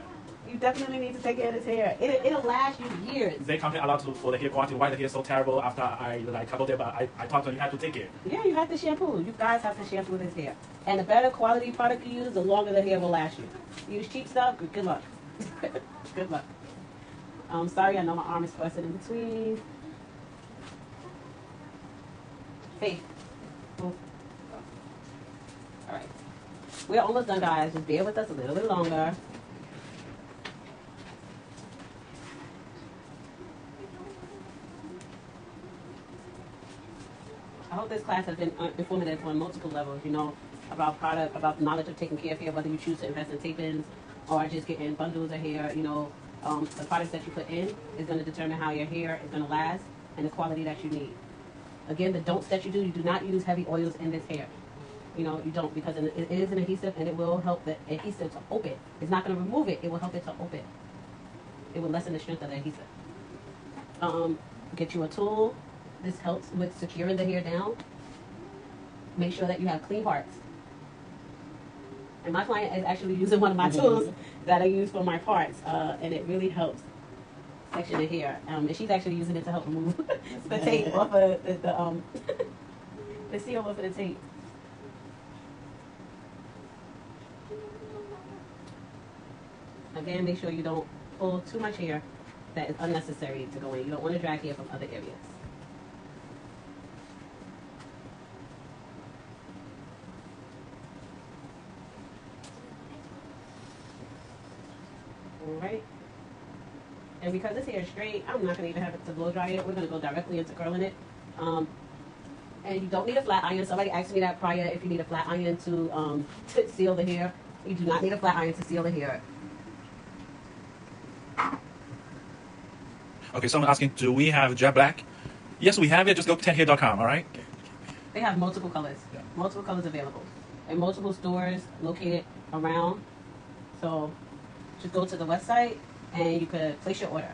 Speaker 1: You definitely need to take care of this hair. It'll last you years.
Speaker 2: They complain a lot for the hair quality. Why the hair is so terrible? After I like couple days, but I talked to them, you have to take care.
Speaker 1: Yeah, you have to shampoo. You guys have to shampoo this hair. And the better quality product you use, the longer the hair will last you. Use cheap stuff, good luck. Good luck. Sorry, I know my arm is twisted in between. Faith. Move. Alright. We're almost done, guys. Just bear with us a little bit longer. I hope this class has been informative on multiple levels, you know, about product, about the knowledge of taking care of hair, whether you choose to invest in tape-ins or just getting bundles of hair, you know, the products that you put in is going to determine how your hair is going to last and the quality that you need. Again, the don'ts that you do not use heavy oils in this hair. You know, you don't, because it is an adhesive and it will help the adhesive to open. It's not going to remove it, it will help it to open. It will lessen the strength of the adhesive. Get you a tool. This helps with securing the hair down. Make sure that you have clean parts. And my client is actually using one of my tools that I use for my parts, and it really helps section the hair. And she's actually using it to help remove the tape off of the seal off of the tape. Again, make sure you don't pull too much hair that is unnecessary to go in. You don't want to drag hair from other areas. Alright. And because this hair is straight, I'm not going to even have to blow dry it. We're going to go directly into curling it. And you don't need a flat iron. Somebody asked me that prior, if you need a flat iron to seal the hair. You do not need a flat iron to seal the hair.
Speaker 2: Okay, someone asking, do we have jet black? Yes, we have it. Just go to TedHair.com, all right?
Speaker 1: They have multiple colors.
Speaker 2: Yeah.
Speaker 1: Multiple colors available. And multiple stores located around. So just go to the website and you could place your order.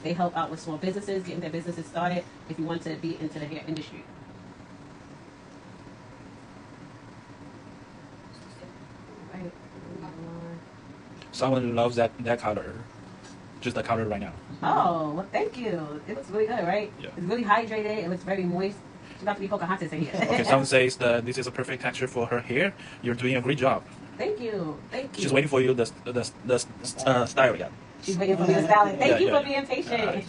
Speaker 1: They help out with small businesses, getting their businesses started if you want to be into the hair industry. Right.
Speaker 2: Someone loves that color. Just the color right now.
Speaker 1: Oh, well, thank you. It looks really good, right?
Speaker 2: Yeah.
Speaker 1: It's really hydrated. It looks very moist. She's about to be Pocahontas in here.
Speaker 2: Okay, someone says that this is a perfect texture for her hair. You're doing a great job.
Speaker 1: Thank you. Thank you.
Speaker 2: She's waiting for you the style again.
Speaker 1: She's waiting for me to style it. Thank you
Speaker 2: Yeah.
Speaker 1: for being patient.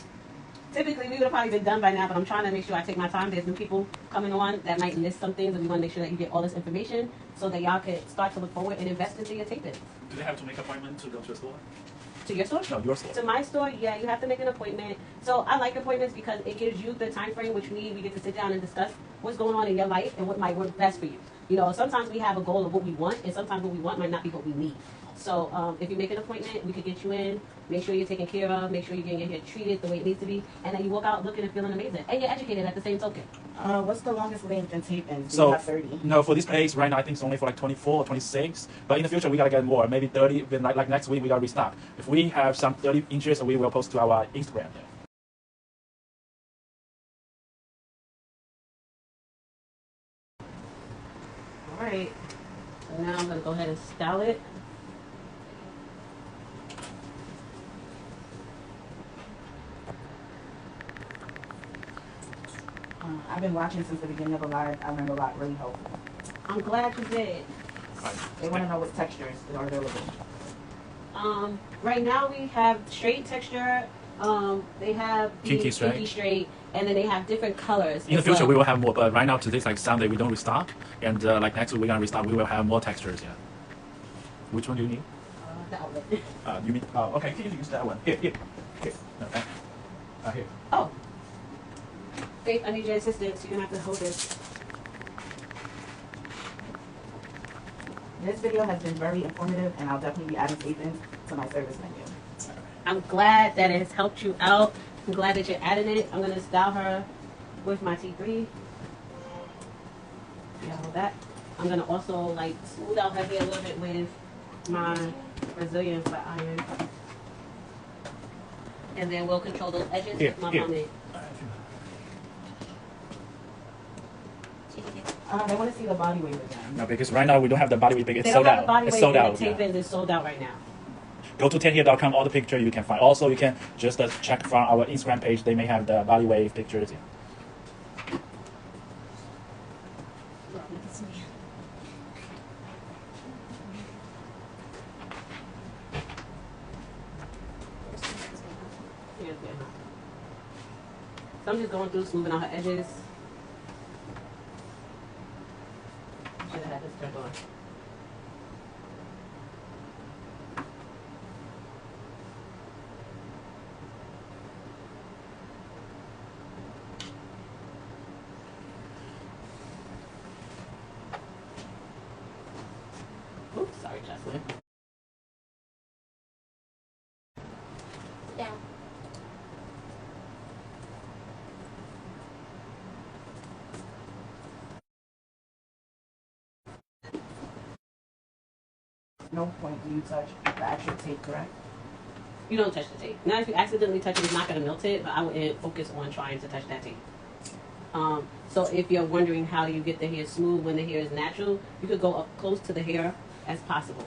Speaker 1: Typically, we would have probably been done by now, but I'm trying to make sure I take my time. There's new people coming on that might miss some things, and we want to make sure that you get all this information so that y'all can start to look forward and invest into your taping.
Speaker 2: Do they have to make an appointment to go to a store?
Speaker 1: To your store?
Speaker 2: No, your store.
Speaker 1: To my store, yeah, you have to make an appointment. So I like appointments because it gives you the time frame which we get to sit down and discuss what's going on in your life and what might work best for you. You know, sometimes we have a goal of what we want, and sometimes what we want might not be what we need. So if you make an appointment, we could get you in, make sure you're taken care of, make sure you're getting your hair treated the way it needs to be, and then you walk out looking and feeling amazing. And you're educated at the same token.
Speaker 3: What's the longest length in tape-ins? Do
Speaker 2: So,
Speaker 3: you have 30?
Speaker 2: no, for this place right now, I think it's only for like 24 or 26. But in the future, we gotta get more, maybe 30. Then like next week, we gotta restock. If we have some 30 inches, we will post to our Instagram.
Speaker 1: style it.
Speaker 3: I've been watching since the beginning of the live. I learned a lot, really helpful.
Speaker 1: I'm glad you did.
Speaker 3: They want to know what textures are available.
Speaker 1: Right now we have straight texture. They have the
Speaker 2: Kinky straight.
Speaker 1: kinky straight, and then they have different colors.
Speaker 2: In the
Speaker 1: as
Speaker 2: future,
Speaker 1: well.
Speaker 2: we will have more, but right now, today's like Sunday, we don't restock, and like next week we're gonna restock. We will have more textures. Yeah. Which one do you need?
Speaker 1: The outlet.
Speaker 2: You mean? Oh, okay. Can you use that one? Here. Okay. Here.
Speaker 1: Oh. Faith, I need your assistance. You're gonna have to hold this.
Speaker 3: This video has been very informative, and I'll definitely be adding tapings to my service menu.
Speaker 1: I'm glad that it has helped you out. I'm glad that you're adding it. I'm gonna style her with my T3. Yeah, hold that. I'm gonna also like smooth out her hair a little bit with my Brazilian flat iron. And then we'll control those edges with my pomade.
Speaker 3: They want to see the body wave again.
Speaker 2: No, because right now we don't have the body weight. It's
Speaker 1: They
Speaker 2: sold
Speaker 1: don't have
Speaker 2: out.
Speaker 1: the body
Speaker 2: It's
Speaker 1: weight
Speaker 2: sold
Speaker 1: and
Speaker 2: out.
Speaker 1: the
Speaker 2: Yeah.
Speaker 1: tape is sold out right now.
Speaker 2: Go to TedHair.com. All the picture you can find. Also, you can just check from our Instagram page. They may have the body wave pictures. Yeah.
Speaker 1: So I'm just going through smoothing out her edges. Should have had this turned on. Oops, sorry, Jocelyn.
Speaker 4: Down.
Speaker 3: No point do you touch the actual tape, correct?
Speaker 1: You don't touch the tape. Now, if you accidentally touch it, it's not going to melt it, but I wouldn't focus on trying to touch that tape. So if you're wondering how you get the hair smooth when the hair is natural, you could go up close to the hair as possible.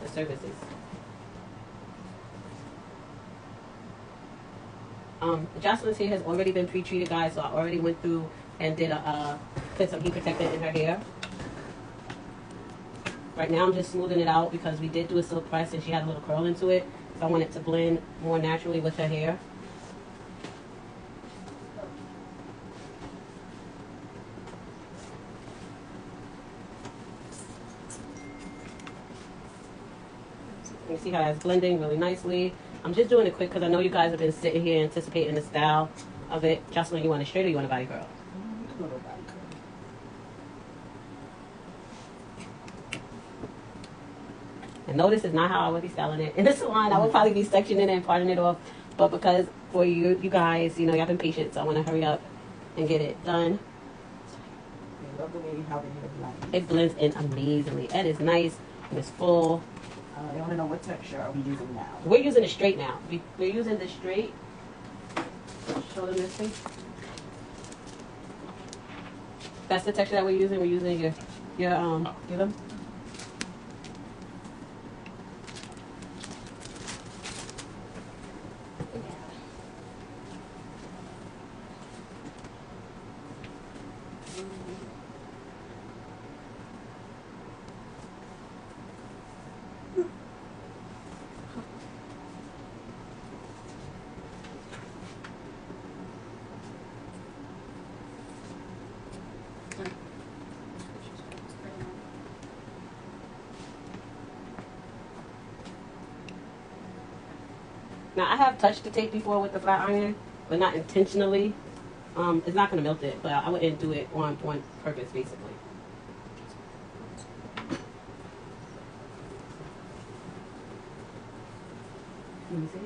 Speaker 1: The surfaces. Jocelyn's hair has already been pre-treated, guys, so I already went through and did put some heat protectant in her hair. Right now I'm just smoothing it out because we did do a silk press and she had a little curl into it. So I want it to blend more naturally with her hair. You see how that's blending really nicely. I'm just doing it quick because I know you guys have been sitting here anticipating the style of it. Jocelyn, you want it straight or you want a body curl? And no, this is not how I would be styling it. In the salon, I would probably be sectioning it and parting it off. But because for you guys, you know, y'all been patient, so I want to hurry up and get it done.
Speaker 3: I love the way how the hair blends.
Speaker 1: It blends in amazingly. And it's nice and it's full.
Speaker 3: They want to know what texture are we using now.
Speaker 1: We're using it straight now. We're using the straight. Show them this thing. That's the texture that we're using. We're using your give them. Now I have touched the tape before with the flat iron, but not intentionally. It's not gonna melt it, but I wouldn't do it on purpose, basically. Let me see.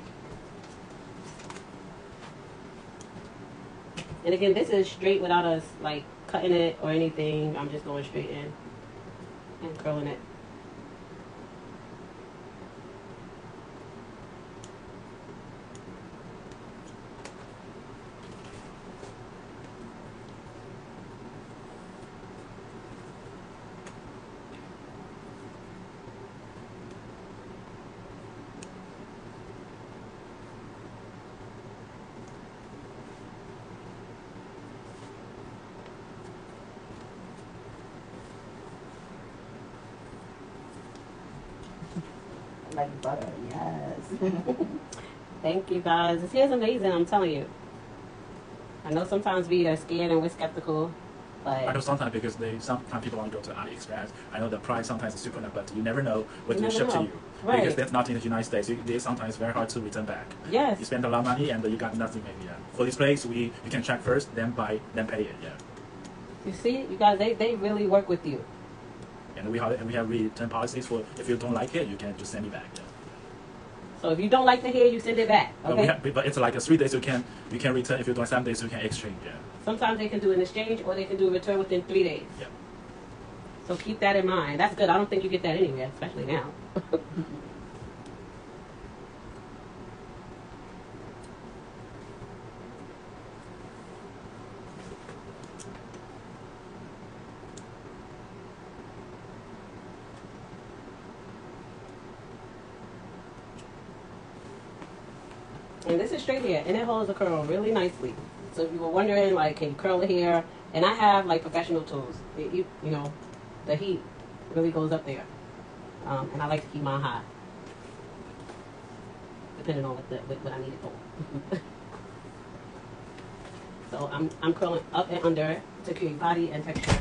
Speaker 1: And again, this is straight without us like cutting it or anything. I'm just going straight in and curling it.
Speaker 3: like butter. Yes.
Speaker 1: Thank you guys. This hair's amazing, I'm telling you. I know sometimes we are scared and we're skeptical,
Speaker 2: I know
Speaker 1: but
Speaker 2: sometimes because sometimes people want to go to AliExpress. I know the price sometimes is super low, but you never know what
Speaker 1: You
Speaker 2: they
Speaker 1: never
Speaker 2: ship to
Speaker 1: know.
Speaker 2: you.
Speaker 1: Right.
Speaker 2: Because that's not in the United States. It's sometimes very hard to return back.
Speaker 1: yes,
Speaker 2: You spend a lot of money and you got nothing maybe. Yeah. For this place, you can check first, then buy, then pay it. Yeah.
Speaker 1: you see, you guys, they really work with you.
Speaker 2: And we have return policies for if you don't like it, you can just send it back. Yeah.
Speaker 1: So if you don't like the hair, you send it back. Okay.
Speaker 2: But it's like a 3 days you can return. If you don't 7 days you can exchange. Yeah.
Speaker 1: Sometimes they can do an exchange or they can do a return within 3 days.
Speaker 2: Yeah.
Speaker 1: So keep that in mind. That's good. I don't think you get that anywhere, especially now. And this is straight hair, and it holds the curl really nicely. So if you were wondering, like, can you curl the hair? And I have like professional tools. You know, the heat really goes up there, and I like to keep mine high, depending on what I need it for. So I'm curling up and under to create body and texture.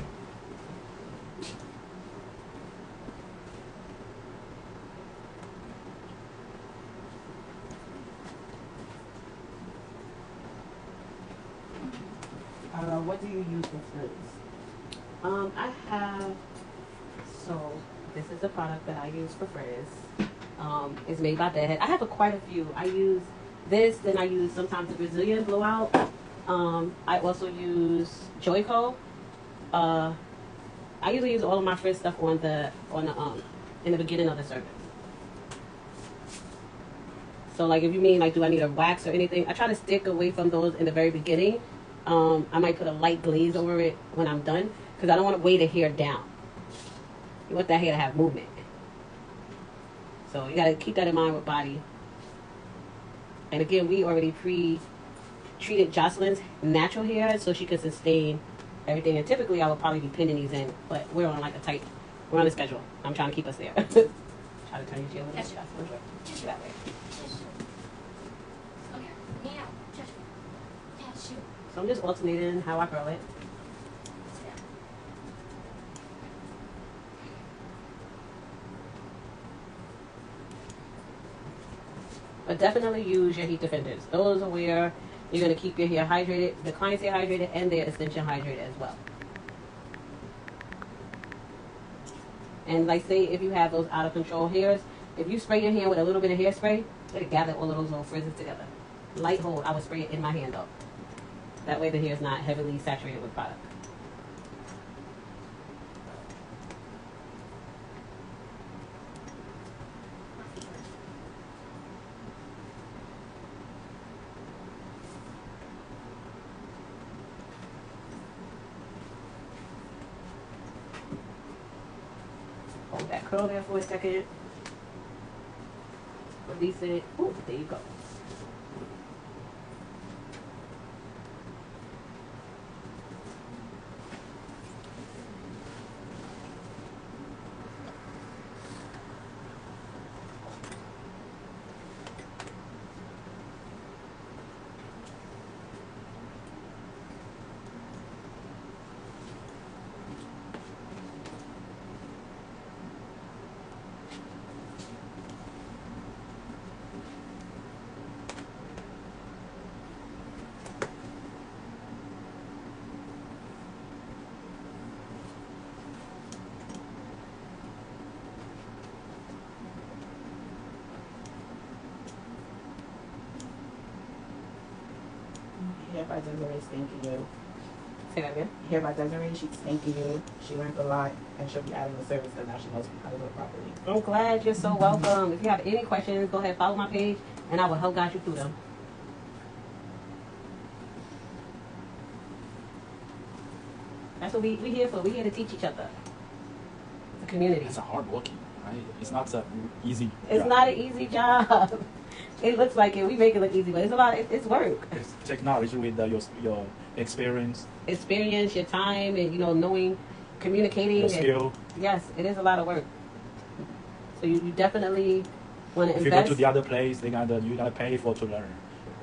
Speaker 3: What do you use for frizz?
Speaker 1: I have, so this is a product that I use for frizz. It's made by TedHair. I have quite a few. I use this, then I use sometimes the Brazilian blowout. I also use Joico. I usually use all of my frizz stuff in the beginning of the service. So like if you mean like do I need a wax or anything, I try to stick away from those in the very beginning. I might put a light glaze over it when I'm done because I don't want to weigh the hair down. You want that hair to have movement. So you got to keep that in mind with body. And again, we already pre-treated Jocelyn's natural hair so she could sustain everything. And typically I would probably be pinning these in, but we're on we're on a schedule. I'm trying to keep us there. Try to turn you to a little bit, Jocelyn. That way. So I'm just alternating how I curl it. But definitely use your heat defenders. Those are where you're going to keep your hair hydrated, the client's hair hydrated, and their extension hydrated as well. And like say if you have those out of control hairs, if you spray your hair with a little bit of hairspray, it'll gather all of those little frizzes together. Light hold, I would spray it in my hand though. That way the hair is not heavily saturated with product. Hold that curl there for a second. Release it. Ooh, there you go.
Speaker 3: Hair by Desiree spanking you.
Speaker 1: Say that again.
Speaker 3: Hair by Desiree, she's spanking you. She learned a lot, and she'll be adding the service because now she knows how to do it properly.
Speaker 1: I'm glad. You're so welcome. If you have any questions, go ahead, follow my page, and I will help guide you through them. That's what we here for. We're here to teach each other. It's a community.
Speaker 2: It's a hard working, right? It's not so easy.
Speaker 1: It's
Speaker 2: job.
Speaker 1: not an easy job. It looks like it. We make it look easy, but it's a lot. It's work.
Speaker 2: It's technology with your experience,
Speaker 1: Experience, your time, and knowing, communicating.
Speaker 2: your
Speaker 1: and-
Speaker 2: skill.
Speaker 1: Yes, it is a lot of work. So you definitely want to
Speaker 2: If you go
Speaker 1: invest.
Speaker 2: to the other place, you gotta pay for to learn.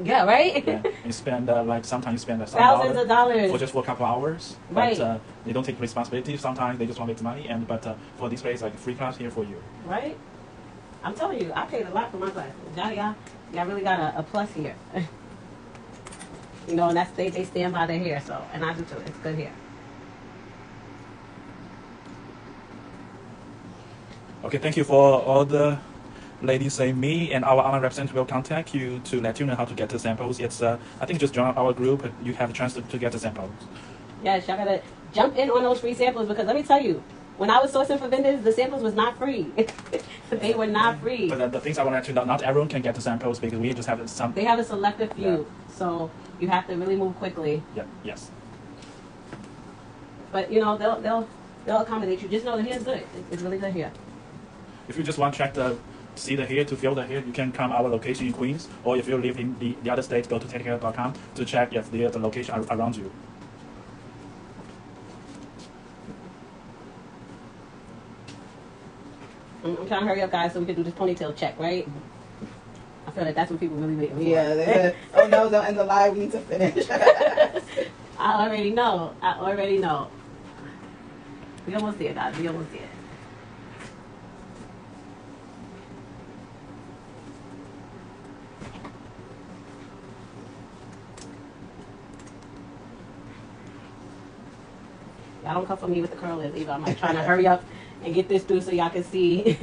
Speaker 1: Yeah, right?
Speaker 2: Yeah. You spend like sometimes you spend some
Speaker 1: Thousands of dollars.
Speaker 2: for just for a couple hours.
Speaker 1: Right.
Speaker 2: But they don't take responsibility. Sometimes they just want to make money. But for this place, like free class here for you.
Speaker 1: Right? I'm telling you, I paid a lot for my classes. Y'all really got a plus here. You know, and that's they stand by their hair, so, and I do too. It's good hair.
Speaker 2: Okay, thank you for all the ladies say me and our online representative will contact you to let you know how to get the samples. It's I think just join our group. You have a chance to get the samples.
Speaker 1: Yes, y'all gotta jump in on those free samples because let me tell you, when I was sourcing for vendors, the samples was not free. They were not free.
Speaker 2: But the things I want to let you know, not everyone can get the samples because we just have some.
Speaker 1: They have a selective few, so you have to really move quickly.
Speaker 2: Yeah. Yes.
Speaker 1: But you know they'll accommodate you. Just know the hair's good. It's really good hair.
Speaker 2: If you just want to check see the hair, to feel the hair, you can come our location in Queens, or if you live in the other states, go to TedHair.com to check if there's the location around you.
Speaker 1: I'm trying to hurry up, guys, so we can do this ponytail check, right? I feel like that's what people really wait for.
Speaker 3: Yeah. Oh no, don't end the live. We need to finish.
Speaker 1: I already know. We almost there, guys. We almost there. Y'all don't come for me with the curlers either. I'm like trying to hurry up and get this through so y'all can see.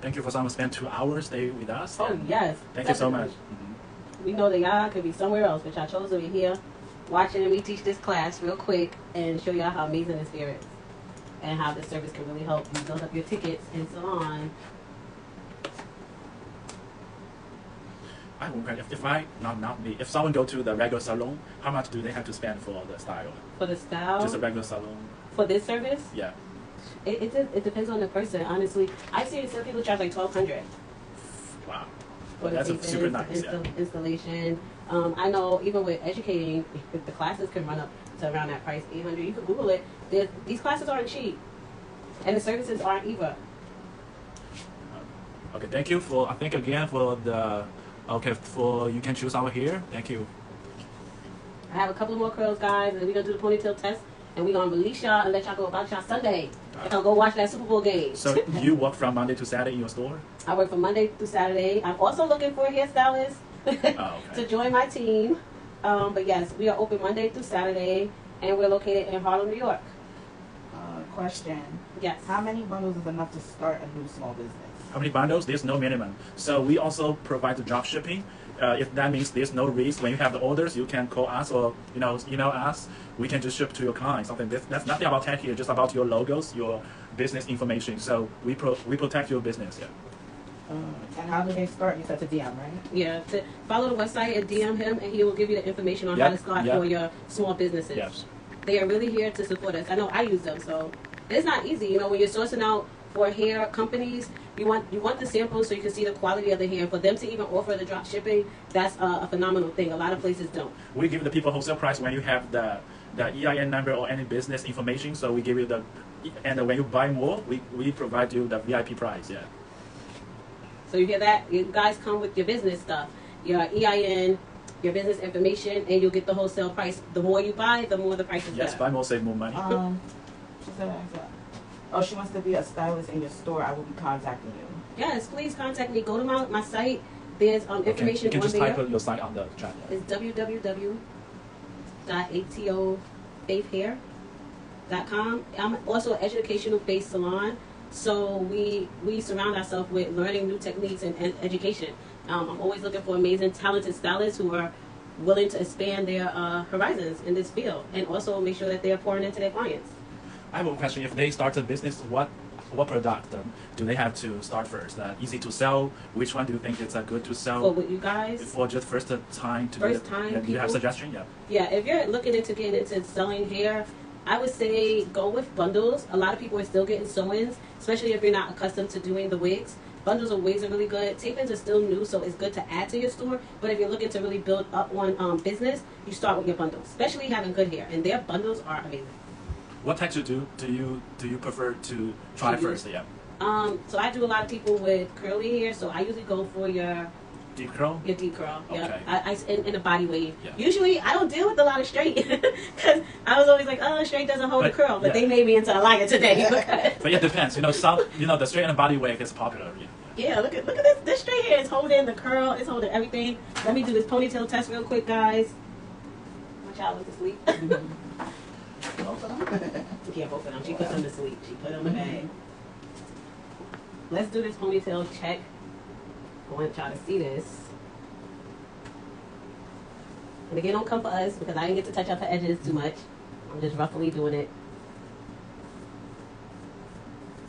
Speaker 2: Thank you for someone spend 2 hours stay with us.
Speaker 1: Oh yes.
Speaker 2: Thank you so much.
Speaker 1: We know that y'all could be somewhere else, but y'all chose to be here watching me teach this class real quick and show y'all how amazing this hair is and how this service can really help you build up your tickets in salon.
Speaker 2: I wonder if someone go to the regular salon, how much do they have to spend for the style?
Speaker 1: For the style?
Speaker 2: Just a regular salon.
Speaker 1: For this service?
Speaker 2: Yeah.
Speaker 1: It depends on the person, honestly. I've seen some people charge like $1,200.
Speaker 2: Wow.
Speaker 1: For
Speaker 2: That's
Speaker 1: the
Speaker 2: super nice.
Speaker 1: installation. I know even with educating, the classes can run up to around that price, $800. You can Google it. These classes aren't cheap, and the services aren't either.
Speaker 2: Okay, thank you for. I think again for the. Okay, for you can choose our hair. Thank you.
Speaker 1: I have a couple more curls, guys, and we're gonna do the ponytail test, and we're gonna release y'all and let y'all go about y'all Sunday. Y'all go watch that Super Bowl game.
Speaker 2: So you work from Monday to Saturday in your store?
Speaker 1: I work from Monday through Saturday. I'm also looking for a hairstylist to join my team. But yes, we are open Monday through Saturday, and we're located in Harlem, New York.
Speaker 3: Question.
Speaker 1: Yes.
Speaker 3: How many bundles is enough to start a new small business?
Speaker 2: How many bundles? There's no minimum. So we also provide the drop shipping. If that means there's no risk, when you have the orders, you can call us or email us. We can just ship to your client. Something that's nothing about tech here, just about your logos, your business information. So we protect your business. Yeah.
Speaker 3: And how do they start? You said to DM, right?
Speaker 1: Yeah. Follow the website and DM him, and he will give you the information on how to start for your small businesses.
Speaker 2: Yes.
Speaker 1: They are really here to support us. I know I use them, so it's not easy. You know, when you're sourcing out for hair companies, you want the samples so you can see the quality of the hair. For them to even offer the drop shipping, that's a phenomenal thing. A lot of places don't.
Speaker 2: We give the people wholesale price when you have the EIN number or any business information. So we give you and when you buy more, we provide you the VIP price. Yeah.
Speaker 1: So you hear that? You guys come with your business stuff, your EIN, your business information, and you'll get the wholesale price. The more you buy, the more the price is
Speaker 2: Yes,
Speaker 1: better.
Speaker 2: buy more, save more money.
Speaker 3: She said, oh, she wants to be a stylist in your store. I will be contacting you.
Speaker 1: Yes, please contact me. Go to my site. There's information
Speaker 2: You can
Speaker 1: on
Speaker 2: just
Speaker 1: there.
Speaker 2: type your site on the chat.
Speaker 1: It's www.atofaithhair.com. I'm also an educational-based salon, so we surround ourselves with learning new techniques and education. I'm always looking for amazing, talented stylists who are willing to expand their horizons in this field, and also make sure that they're pouring into their clients.
Speaker 2: I have a question. If they start a business, what product do they have to start first? Easy to sell? Which one do you think it's good to sell?
Speaker 1: For with you guys,
Speaker 2: For just first time to
Speaker 1: First time
Speaker 2: do you have
Speaker 1: people?
Speaker 2: suggestion? Yeah.
Speaker 1: yeah, if you're looking into getting into selling hair, I would say go with bundles. A lot of people are still getting sew-ins, especially if you're not accustomed to doing the wigs. Bundles of wigs are really good. Tape-ins are still new, so it's good to add to your store. But if you're looking to really build up on business, you start with your bundles, especially having good hair. And their bundles are amazing.
Speaker 2: What texture do you prefer to try
Speaker 1: To
Speaker 2: first?
Speaker 1: use?
Speaker 2: Yeah.
Speaker 1: So I do a lot of people with curly hair, so I usually go for your
Speaker 2: Deep curl?
Speaker 1: deep curl. Yeah,
Speaker 2: Okay.
Speaker 1: in a body wave.
Speaker 2: Yeah.
Speaker 1: Usually, I don't deal with a lot of straight because I was always like, oh, straight doesn't hold a
Speaker 2: But,
Speaker 1: curl. But
Speaker 2: yeah.
Speaker 1: they made me into a liar today. because-
Speaker 2: But yeah, it depends. The straight and body wave is popular. Yeah.
Speaker 1: Yeah, look at this. This straight hair is holding the curl. It's holding everything. Let me do this ponytail test real quick, guys. My child was asleep.
Speaker 3: Both of them?
Speaker 1: Yeah, both of them. She put them to sleep. She put them to bed. Let's do this ponytail check. I want y'all to see this. And again, don't come for us because I didn't get to touch up the edges too much. I'm just roughly doing it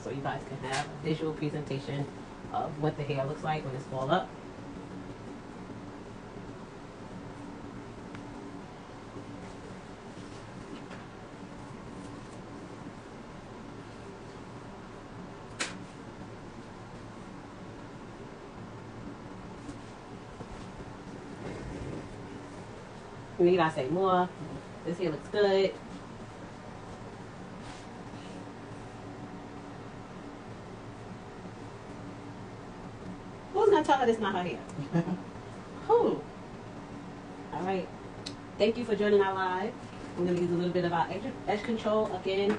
Speaker 1: so you guys can have a visual presentation of what the hair looks like when it's all up. You gotta say more. This hair looks good. Who's gonna tell her this is not her hair? Who? All right. Thank you for joining our live. I'm gonna use a little bit of our edge control again.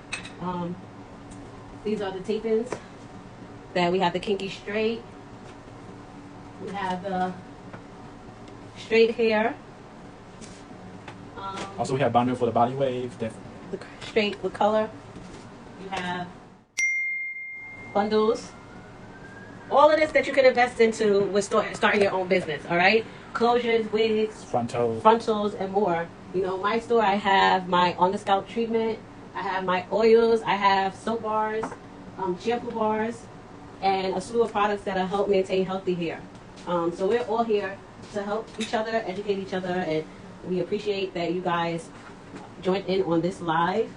Speaker 1: These are the tape-ins. That we have the kinky straight. We have the straight hair.
Speaker 2: Also, we have bundle for the body wave.
Speaker 1: The straight with color. You have bundles. All of this that you can invest into with starting your own business, all right? Closures, wigs,
Speaker 2: Frontal.
Speaker 1: frontals, and more. You know, my store, I have my on-the-scalp treatment. I have my oils. I have soap bars, shampoo bars, and a slew of products that help maintain healthy hair. So we're all here to help each other, educate each other, and we appreciate that you guys joined in on this live.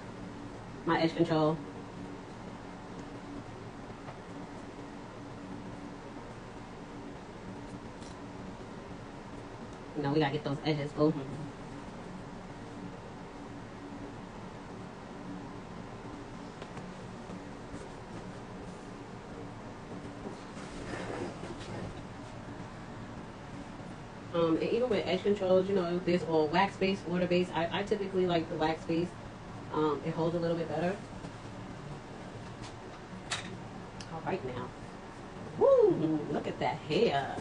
Speaker 1: My edge control. You know, we gotta get those edges open. And even with edge controls, you know, there's all wax-based, water-based. I typically like the wax-based. It holds a little bit better. All right now. Woo! Look at that hair.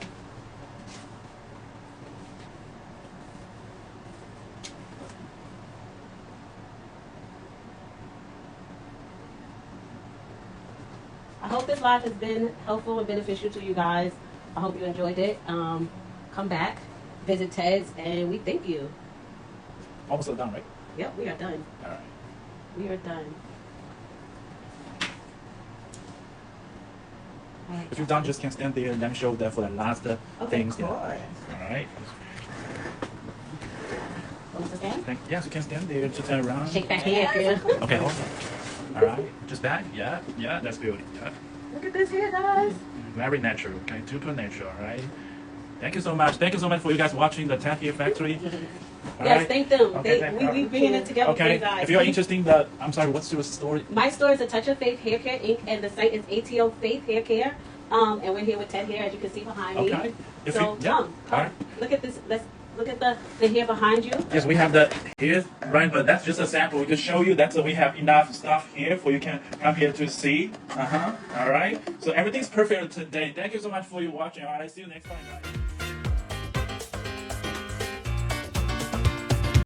Speaker 1: I hope this live has been helpful and beneficial to you guys. I hope you enjoyed it. Come back, visit Ted's, and we thank you.
Speaker 2: Almost done, right?
Speaker 1: Yep, we are done.
Speaker 2: All right.
Speaker 1: We are done. All right.
Speaker 2: If you're done, just can stand there and then show that for the last things.
Speaker 3: Of
Speaker 2: Yeah.
Speaker 3: course.
Speaker 2: All right.
Speaker 1: Once again,
Speaker 2: Yes, you can stand there to turn around.
Speaker 1: shake that hair, girl.
Speaker 2: Okay, hold on. All right, just back. Yeah, that's good. Yeah.
Speaker 1: Look at this hair, guys.
Speaker 2: Very natural. Okay, super natural. All right. Thank you so much. Thank you so much for you guys watching the TedHair Factory. All
Speaker 1: Yes,
Speaker 2: right.
Speaker 1: thank them.
Speaker 2: Okay,
Speaker 1: We bringing it together for
Speaker 2: Okay,
Speaker 1: you guys.
Speaker 2: if you're interested in I'm sorry, what's your story?
Speaker 1: My store is A Touch of Faith Hair Care Inc. and the site is ATO Faith Hair Care. And we're here with TedHair, as you can see behind me.
Speaker 2: Okay. If
Speaker 1: So
Speaker 2: you, yeah.
Speaker 1: come.
Speaker 2: All right.
Speaker 1: Look at this. Let's look at the hair behind you.
Speaker 2: Yes, we have the here, right? But that's just a sample. We can show you that we have enough stuff here for you can come here to see. All right. So everything's perfect today. Thank you so much for your watching. All right. See you next time, guys.